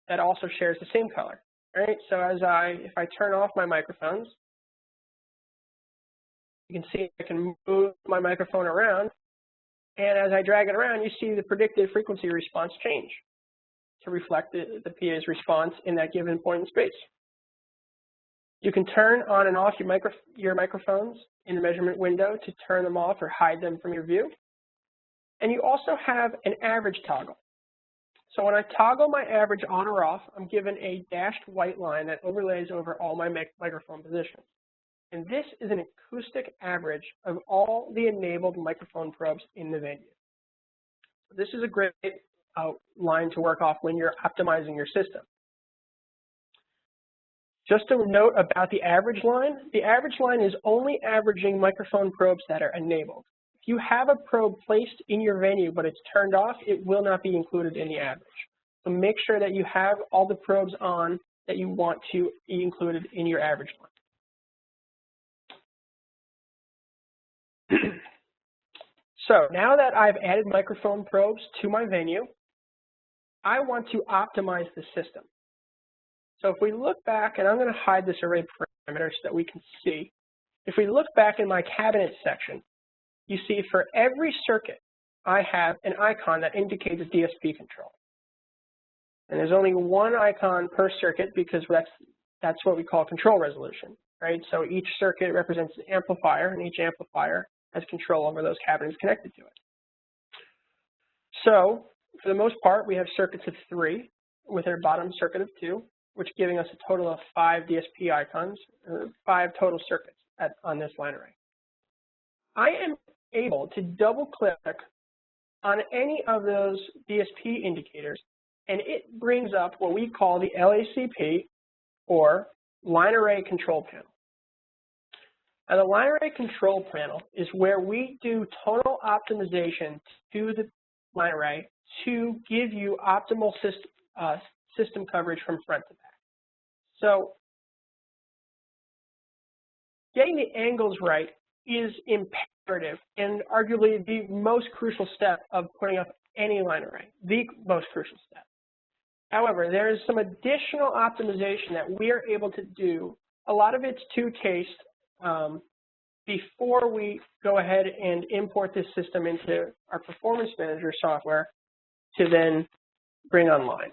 that also shares the same color. Right? So if I turn off my microphones, you can see I can move my microphone around, and as I drag it around, you see the predicted frequency response change to reflect the PA's response in that given point in space. You can turn on and off your microphones in the measurement window to turn them off or hide them from your view. And you also have an average toggle. So when I toggle my average on or off, I'm given a dashed white line that overlays over all my microphone positions. And this is an acoustic average of all the enabled microphone probes in the venue. This is a great line to work off when you're optimizing your system. Just a note about the average line is only averaging microphone probes that are enabled. If you have a probe placed in your venue but it's turned off, it will not be included in the average. So make sure that you have all the probes on that you want to be included in your average line. So now that I've added microphone probes to my venue, I want to optimize the system. So if we look back, and I'm going to hide this array parameter so that we can see. If we look back in my cabinet section, you see for every circuit, I have an icon that indicates a DSP control. And there's only one icon per circuit because that's what we call control resolution, right? So each circuit represents an amplifier, and each amplifier has control over those cabinets connected to it. So for the most part, we have circuits of 3 with our bottom circuit of 2, which giving us a total of 5 DSP icons, or 5 total circuits on this line array. I am able to double-click on any of those DSP indicators, and it brings up what we call the LACP, or Line Array Control Panel. Now, the Line Array Control Panel is where we do tonal optimization to the line array to give you optimal system coverage from front to back. So getting the angles right is imperative and arguably the most crucial step of putting up any line array, the most crucial step. However, there is some additional optimization that we are able to do. A lot of it's to taste before we go ahead and import this system into our Performance Manager software to then bring online.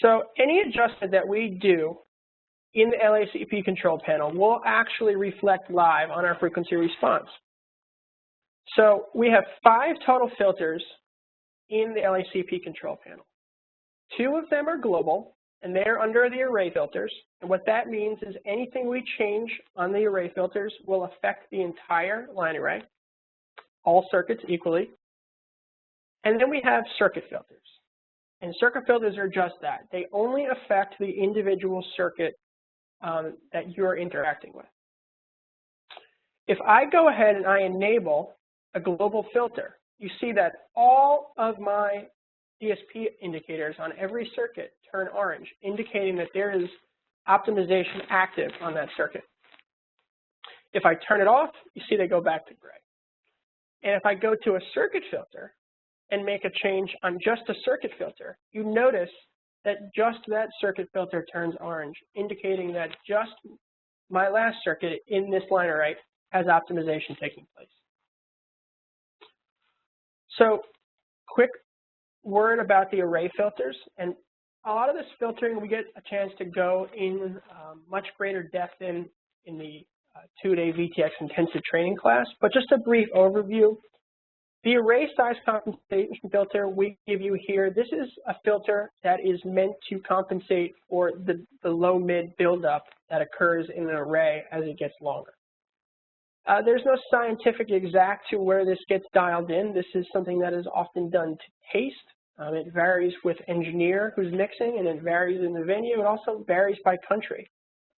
So any adjustment that we do in the LACP control panel will actually reflect live on our frequency response. So we have 5 total filters in the LACP control panel. 2 of them are global, and they're under the array filters. And what that means is anything we change on the array filters will affect the entire line array, all circuits equally. And then we have circuit filters. And circuit filters are just that. They only affect the individual circuit that you're interacting with. If I go ahead and I enable a global filter, you see that all of my DSP indicators on every circuit turn orange, indicating that there is optimization active on that circuit. If I turn it off, you see they go back to gray. And if I go to a circuit filter and make a change on just a circuit filter, you notice that just that circuit filter turns orange, indicating that just my last circuit in this line array has optimization taking place. So quick word about the array filters, and a lot of this filtering we get a chance to go in much greater depth in the 2-day VTX intensive training class, but just a brief overview. The array size compensation filter we give you here, this is a filter that is meant to compensate for the low-mid buildup that occurs in an array as it gets longer. There's no scientific exact to where this gets dialed in. This is something that is often done to taste. It varies with engineer who's mixing, and it varies in the venue. It also varies by country.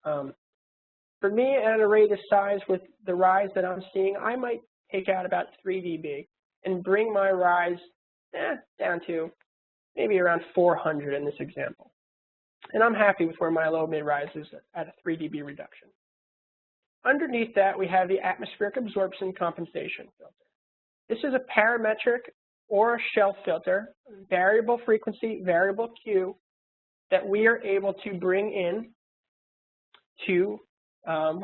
For me, at an array this size with the rise that I'm seeing, I might take out about 3 dB and bring my rise down to maybe around 400 in this example. And I'm happy with where my low-mid rise is at a 3 dB reduction. Underneath that, we have the atmospheric absorption compensation filter. This is a parametric or a shelf filter, variable frequency, variable Q, that we are able to bring in to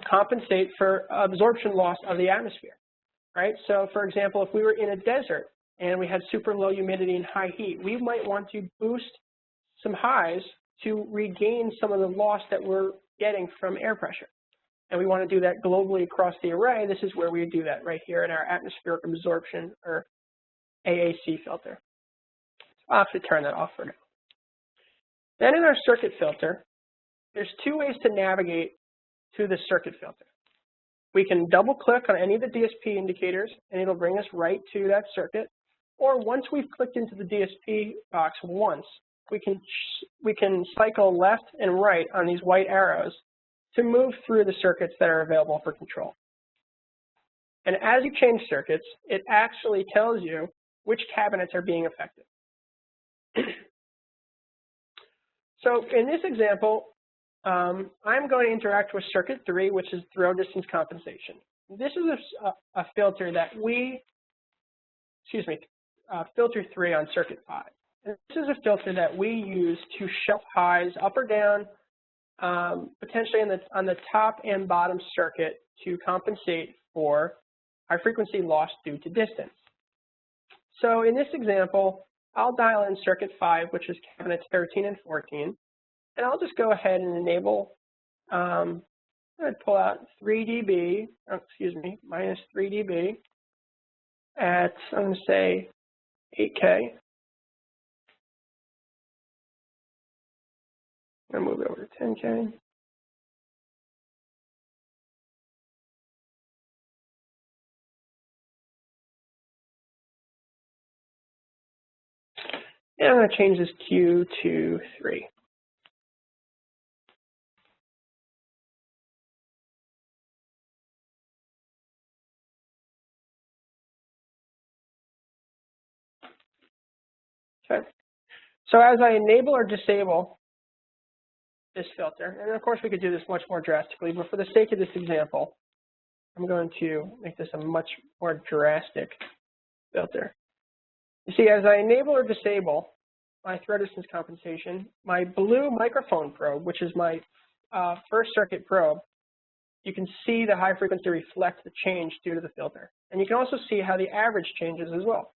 compensate for absorption loss of the atmosphere, right? So for example, if we were in a desert and we had super low humidity and high heat, we might want to boost some highs to regain some of the loss that we're getting from air pressure. And we want to do that globally across the array. This is where we do that right here in our atmospheric absorption, or AAC filter. So I'll actually turn that off for now. Then in our circuit filter, there's two ways to navigate to the circuit filter. We can double click on any of the DSP indicators and it'll bring us right to that circuit. Or once we've clicked into the DSP box once, we can cycle left and right on these white arrows to move through the circuits that are available for control. And as you change circuits, it actually tells you which cabinets are being affected. So in this example, I'm going to interact with circuit 3, which is throw distance compensation. This is a filter that filter 3 on circuit 5. And this is a filter that we use to shelf highs up or down, potentially on the top and bottom circuit to compensate for high frequency loss due to distance. So in this example, I'll dial in circuit 5, which is cabinets 13 and 14, and I'll just go ahead and enable, I'm going to pull out 3 dB, minus 3 dB at, I'm going to say 8K. I'm going to move it over to 10K. And I'm going to change this Q to 3. Okay. So as I enable or disable this filter, and of course we could do this much more drastically, but for the sake of this example, I'm going to make this a much more drastic filter. You see, as I enable or disable my throw distance compensation, my blue microphone probe, which is my first circuit probe, you can see the high frequency reflect the change due to the filter. And you can also see how the average changes as well.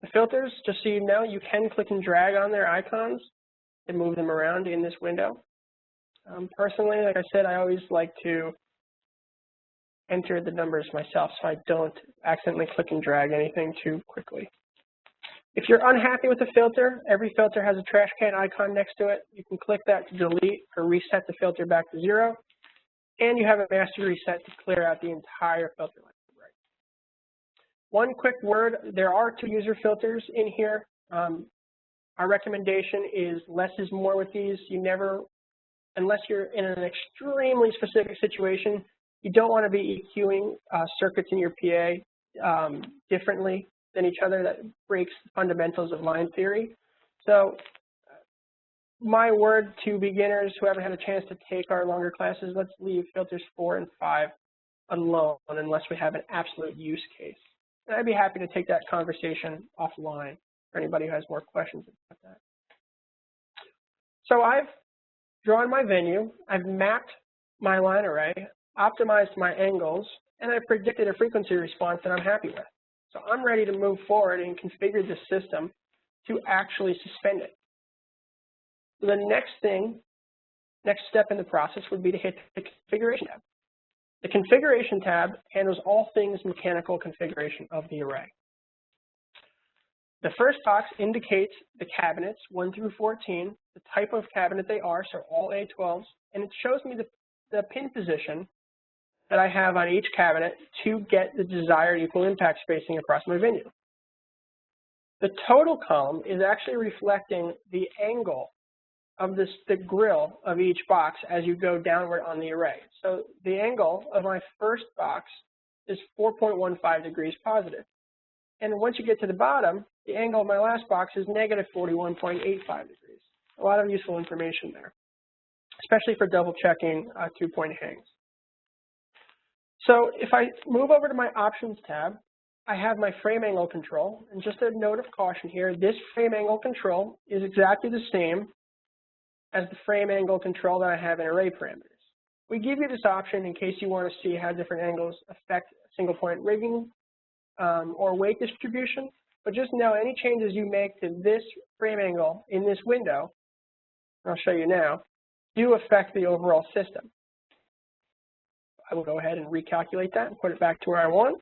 The filters, just so you know, you can click and drag on their icons and move them around in this window. Personally, like I said, I always like to enter the numbers myself so I don't accidentally click and drag anything too quickly. If you're unhappy with the filter, every filter has a trash can icon next to it. You can click that to delete or reset the filter back to 0. And you have a master reset to clear out the entire filter line. One quick word, there are 2 user filters in here. Our recommendation is less is more with these. You never, unless you're in an extremely specific situation, you don't want to be EQing circuits in your PA differently than each other. That breaks the fundamentals of line theory. So my word to beginners who haven't had a chance to take our longer classes, let's leave filters 4 and 5 alone unless we have an absolute use case. And I'd be happy to take that conversation offline for anybody who has more questions about that. So I've drawn my venue, I've mapped my line array, optimized my angles, and I've predicted a frequency response that I'm happy with. So I'm ready to move forward and configure this system to actually suspend it. So the next step in the process would be to hit the configuration tab. The configuration tab handles all things mechanical configuration of the array. The first box indicates the cabinets 1 through 14, the type of cabinet they are, so all A12s, and it shows me the pin position that I have on each cabinet to get the desired equal impact spacing across my venue. The total column is actually reflecting the angle of the grill of each box as you go downward on the array. So the angle of my first box is 4.15 degrees positive. And once you get to the bottom, the angle of my last box is negative 41.85 degrees. A lot of useful information there, especially for double checking 2-point hangs. So if I move over to my options tab, I have my frame angle control. And just a note of caution here, this frame angle control is exactly the same as the frame angle control that I have in array parameters. We give you this option in case you want to see how different angles affect single point rigging or weight distribution, but just know any changes you make to this frame angle in this window, I'll show you now, do affect the overall system. I will go ahead and recalculate that and put it back to where I want.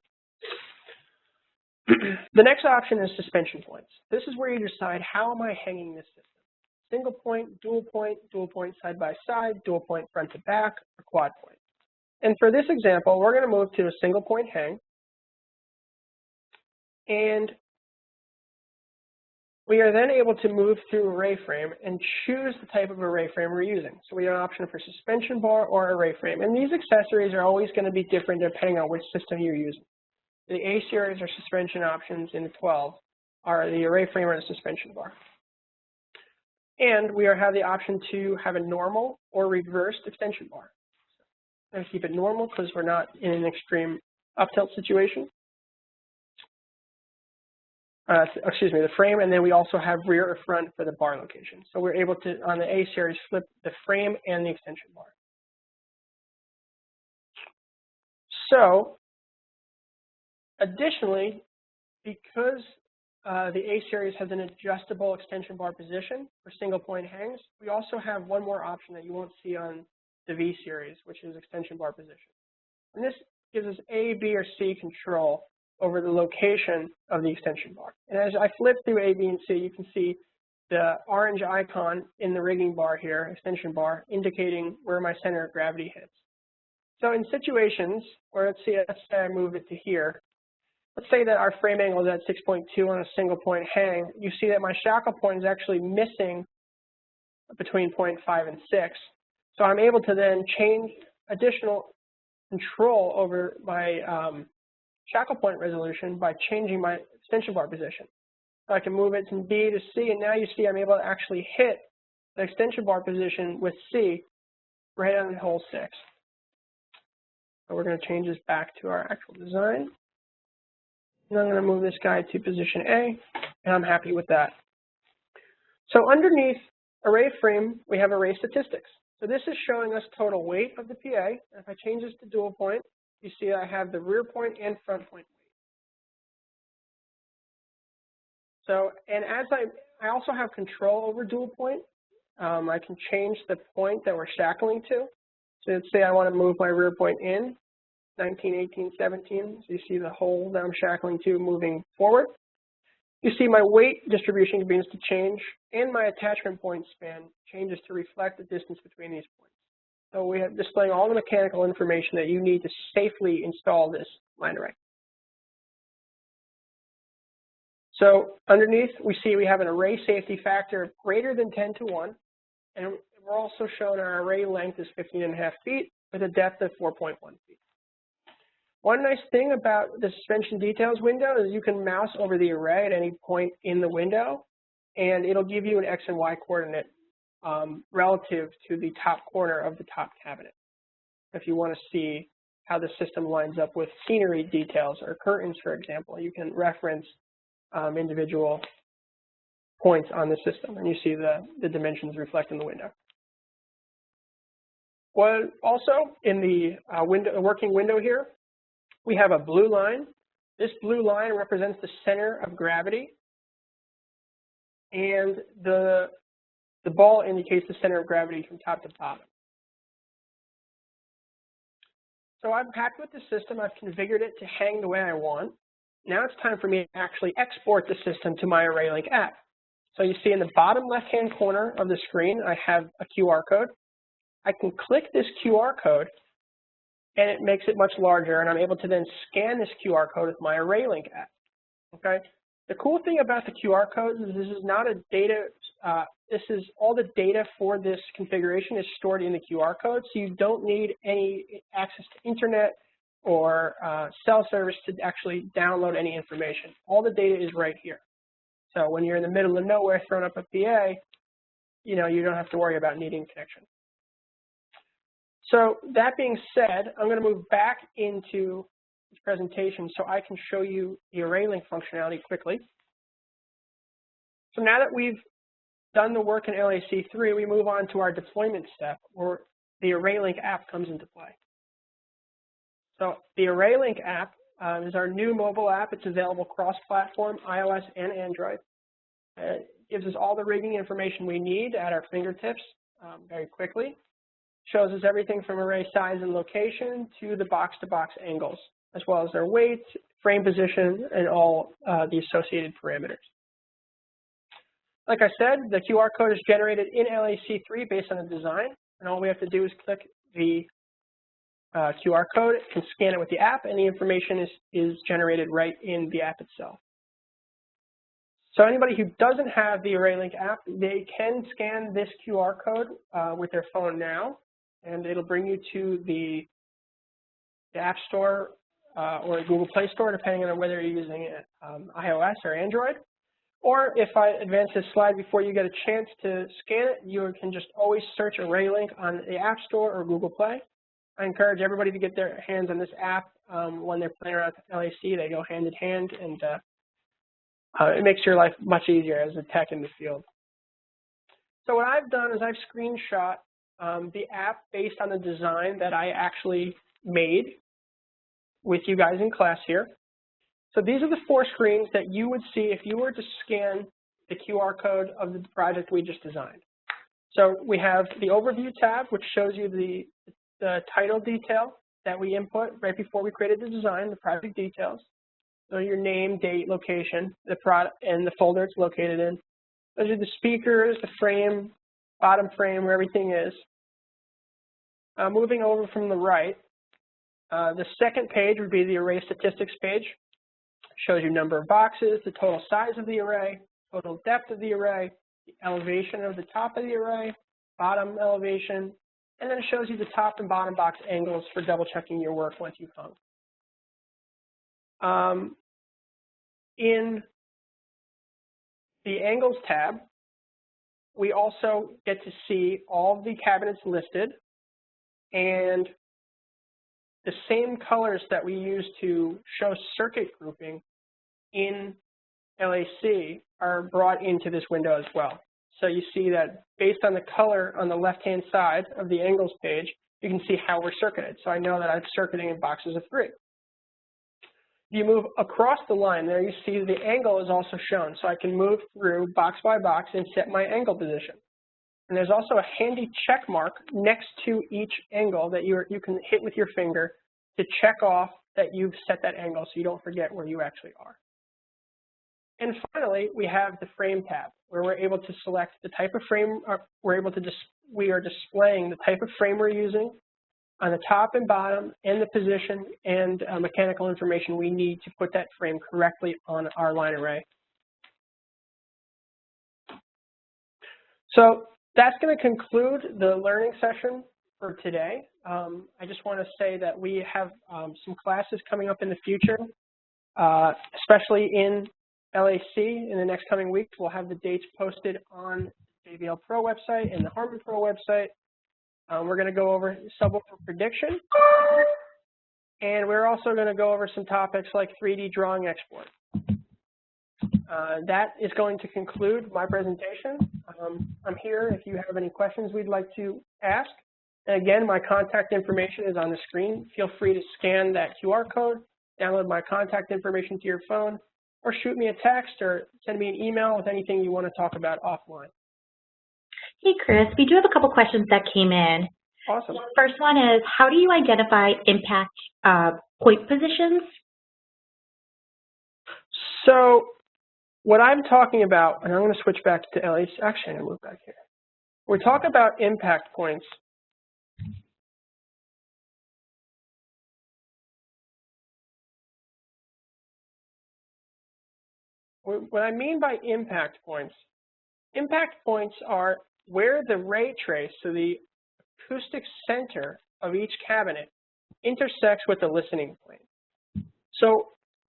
The next option is suspension points. This is where you decide, how am I hanging this system? Single point, dual point side by side, dual point front to back, or quad point. And for this example, we're going to move to a single point hang. And we are then able to move through array frame and choose the type of array frame we're using. So we have an option for suspension bar or array frame. And these accessories are always going to be different depending on which system you're using. The A series or suspension options in the 12 are the array frame or the suspension bar. And we have the option to have a normal or reversed extension bar. I'm going to keep it normal because we're not in an extreme up tilt situation. Excuse me, the frame, and then we also have rear or front for the bar location. So we're able to, on the A series, flip the frame and the extension bar. So additionally, because the A series has an adjustable extension bar position for single point hangs, we also have one more option that you won't see on the V series, which is extension bar position. And this gives us A, B, or C control over the location of the extension bar. And as I flip through A, B, and C, you can see the orange icon in the rigging bar here, extension bar, indicating where my center of gravity hits. So in situations where, let's say I move it to here, let's say that our frame angle is at 6.2 on a single point hang, you see that my shackle point is actually missing between 0.5 and 6. So I'm able to then change additional control over my shackle point resolution by changing my extension bar position. So I can move it from B to C, and now you see I'm able to actually hit the extension bar position with C right on hole 6. So we're going to change this back to our actual design. And I'm going to move this guy to position A, and I'm happy with that. So underneath array frame, we have array statistics. So this is showing us total weight of the PA. And if I change this to dual point, you see I have the rear point and front point weight. So, and as I also have control over dual point. I can change the point that we're shackling to. So let's say I want to move my rear point in, 19, 18, 17. So you see the hole that I'm shackling to moving forward. You see my weight distribution begins to change, and my attachment point span changes to reflect the distance between these points. So we have displaying all the mechanical information that you need to safely install this line array. So underneath, we see we have an array safety factor greater than 10:1, and we're also showing our array length is 15.5 feet with a depth of 4.1 feet. One nice thing about the suspension details window is you can mouse over the array at any point in the window, and it'll give you an X and Y coordinate relative to the top corner of the top cabinet. If you want to see how the system lines up with scenery details or curtains, for example, you can reference individual points on the system, and you see the dimensions reflect in the window. Well, also in the working window here, we have a blue line. This blue line represents the center of gravity, and the ball indicates the center of gravity from top to bottom. So I'm happy with the system. I've configured it to hang the way I want. Now it's time for me to actually export the system to my ArrayLink app. So you see in the bottom left-hand corner of the screen, I have a QR code. I can click this QR code, and it makes it much larger, and I'm able to then scan this QR code with my ArrayLink app. Okay. The cool thing about the QR codes is this is not a data. This is all the data for this configuration is stored in the QR code, so you don't need any access to internet or cell service to actually download any information. All the data is right here. So when you're in the middle of nowhere throwing up a PA, you don't have to worry about needing connection. So that being said, I'm going to move back into this presentation so I can show you the ArrayLink functionality quickly. So now that we've done the work in LAC3, we move on to our deployment step where the ArrayLink app comes into play. So the ArrayLink app is our new mobile app. It's available cross-platform, iOS and Android. It gives us all the rigging information we need at our fingertips very quickly. Shows us everything from array size and location to the box-to-box angles, as well as their weight, frame position, and all the associated parameters. Like I said, the QR code is generated in LAC3 based on the design, and all we have to do is click the QR code, can scan it with the app, and the information is generated right in the app itself. So anybody who doesn't have the ArrayLink app, they can scan this QR code with their phone now, and it'll bring you to the App Store or Google Play Store, depending on whether you're using iOS or Android. Or if I advance this slide before you get a chance to scan it, you can just always search ArrayLink on the App Store or Google Play. I encourage everybody to get their hands on this app when they're playing around with LAC. They go hand in hand, and it makes your life much easier as a tech in the field. So what I've done is I've screenshot the app based on the design that I actually made with you guys in class here. So these are the 4 screens that you would see if you were to scan the QR code of the project we just designed. So we have the Overview tab, which shows you the title detail that we input right before we created the design, the project details. So your name, date, location, the product, and the folder it's located in. Those are the speakers, the frame, bottom frame, where everything is. Moving over from the right, the second page would be the array statistics page. Shows you number of boxes, the total size of the array, total depth of the array, the elevation of the top of the array, bottom elevation, and then it shows you the top and bottom box angles for double checking your work once you've hung. In the Angles tab, we also get to see all the cabinets listed, and the same colors that we use to show circuit grouping in LAC are brought into this window as well. So you see that based on the color on the left-hand side of the Angles page, you can see how we're circuited. So I know that I'm circuiting in boxes of 3. If you move across the line there, you see the angle is also shown. So I can move through box by box and set my angle position. And there's also a handy check mark next to each angle that you can hit with your finger to check off that you've set that angle so you don't forget where you actually are. And finally, we have the Frame tab, where we're able to select the type of frame, we are displaying the type of frame we're using on the top and bottom, and the position and mechanical information we need to put that frame correctly on our line array. So that's going to conclude the learning session for today. I just want to say that we have some classes coming up in the future, especially in LAC in the next coming weeks. We'll have the dates posted on the JBL Pro website and the HARMAN Pro website. We're going to go over subwoofer prediction, and we're also going to go over some topics like 3D drawing export. That is going to conclude my presentation. I'm here if you have any questions we'd like to ask. And again, my contact information is on the screen. Feel free to scan that QR code, download my contact information to your phone, or shoot me a text or send me an email with anything you want to talk about offline. Hey, Chris, we do have a couple questions that came in. Awesome. The first one is, how do you identify impact point positions? So what I'm talking about, and I'm going to switch back to LAC. Actually, I'm going to move back here. When we talk about impact points, what I mean by impact points are where the ray trace, so the acoustic center of each cabinet, intersects with the listening plane. So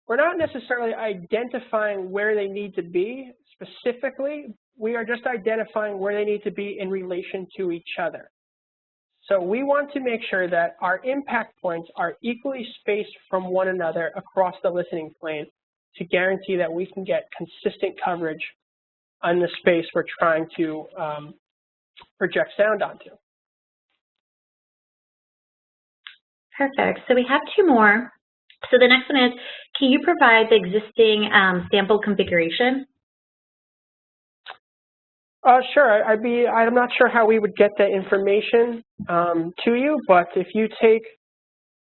we're not necessarily identifying where they need to be specifically. We are just identifying where they need to be in relation to each other. So we want to make sure that our impact points are equally spaced from one another across the listening plane to guarantee that we can get consistent coverage on the space we're trying to project sound onto. Perfect. So we have 2 more. So the next one is, can you provide the existing sample configuration? Sure. I'm not sure how we would get that information to you, but if you take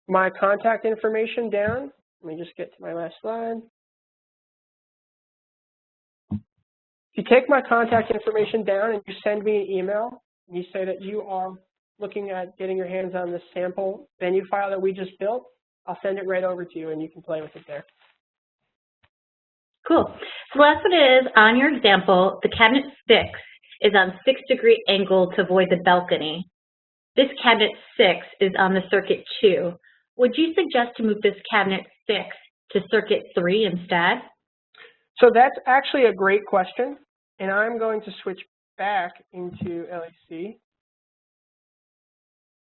my contact information down, let me just get to my last slide. If you take my contact information down and you send me an email, and you say that you are looking at getting your hands on the sample venue file that we just built, I'll send it right over to you and you can play with it there. Cool. So the last one is, on your example, the cabinet 6 is on 6-degree angle to avoid the balcony. This cabinet 6 is on the circuit 2. Would you suggest to move this cabinet 6 to circuit 3 instead? So that's actually a great question, and I'm going to switch back into LAC.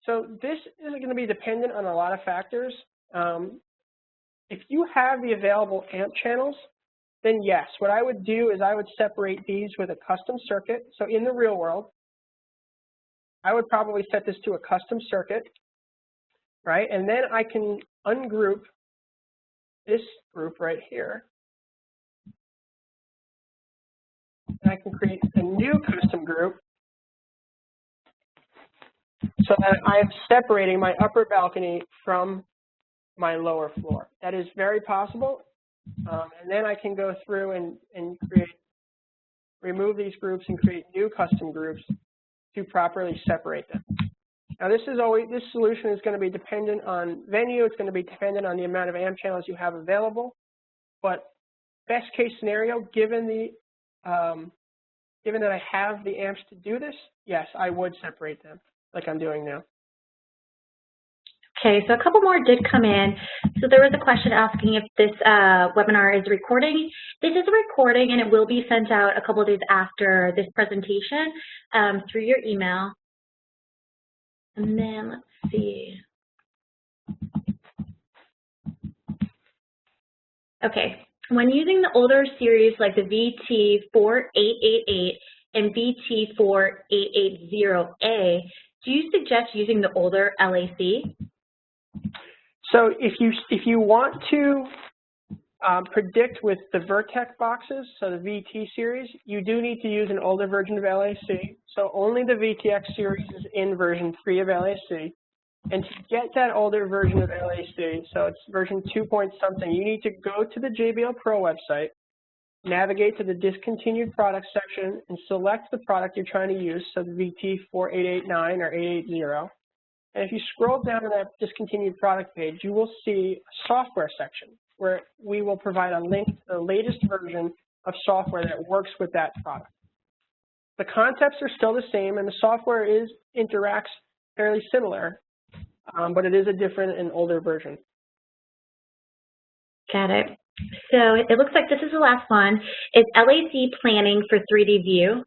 So this is going to be dependent on a lot of factors. If you have the available amp channels, then yes, what I would do is I would separate these with a custom circuit. So in the real world, I would probably set this to a custom circuit, right? And then I can ungroup this group right here. And I can create a new custom group so that I'm separating my upper balcony from my lower floor. That is very possible. And then I can go through and remove these groups and create new custom groups to properly separate them. Now this solution is going to be dependent on venue, it's going to be dependent on the amount of amp channels you have available, but best case scenario, given that I have the amps to do this, yes, I would separate them like I'm doing now. Okay, so a couple more did come in. So there was a question asking if this webinar is recording. This is a recording and it will be sent out a couple of days after this presentation through your email. And then let's see. Okay, when using the older series like the VT4888 and VT4880A, do you suggest using the older LAC? So if you want to predict with the Vertex boxes, so the VT series, you do need to use an older version of LAC. So only the VTX series is in version 3 of LAC. And to get that older version of LAC, so it's version 2 point something, you need to go to the JBL Pro website, navigate to the discontinued product section, and select the product you're trying to use, so the VT4889 or 880. And if you scroll down to that discontinued product page, you will see a software section where we will provide a link to the latest version of software that works with that product. The concepts are still the same, and the software interacts fairly similar, but it is a different and older version. Got it. So it looks like this is the last one. Is LAC planning for 3D view?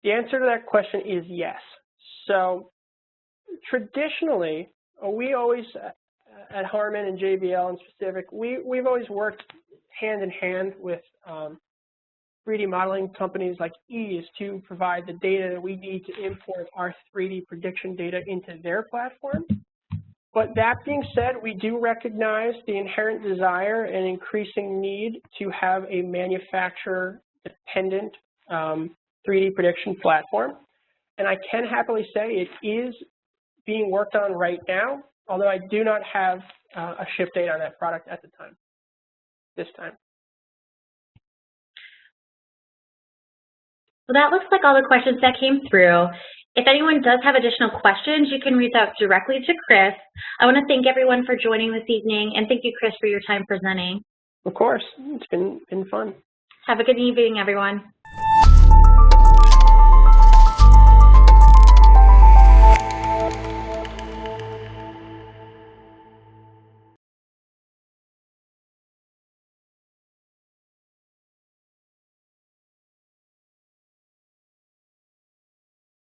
The answer to that question is yes. So traditionally, we always, at HARMAN and JBL in specific, we've always worked hand in hand with 3D modeling companies like Ease to provide the data that we need to import our 3D prediction data into their platform. But that being said, we do recognize the inherent desire and increasing need to have a manufacturer-dependent 3D prediction platform. And I can happily say it is being worked on right now, although I do not have a ship date on that product at this time. Well, that looks like all the questions that came through. If anyone does have additional questions, you can reach out directly to Chris. I want to thank everyone for joining this evening, and thank you, Chris, for your time presenting. Of course. It's been fun. Have a good evening, everyone.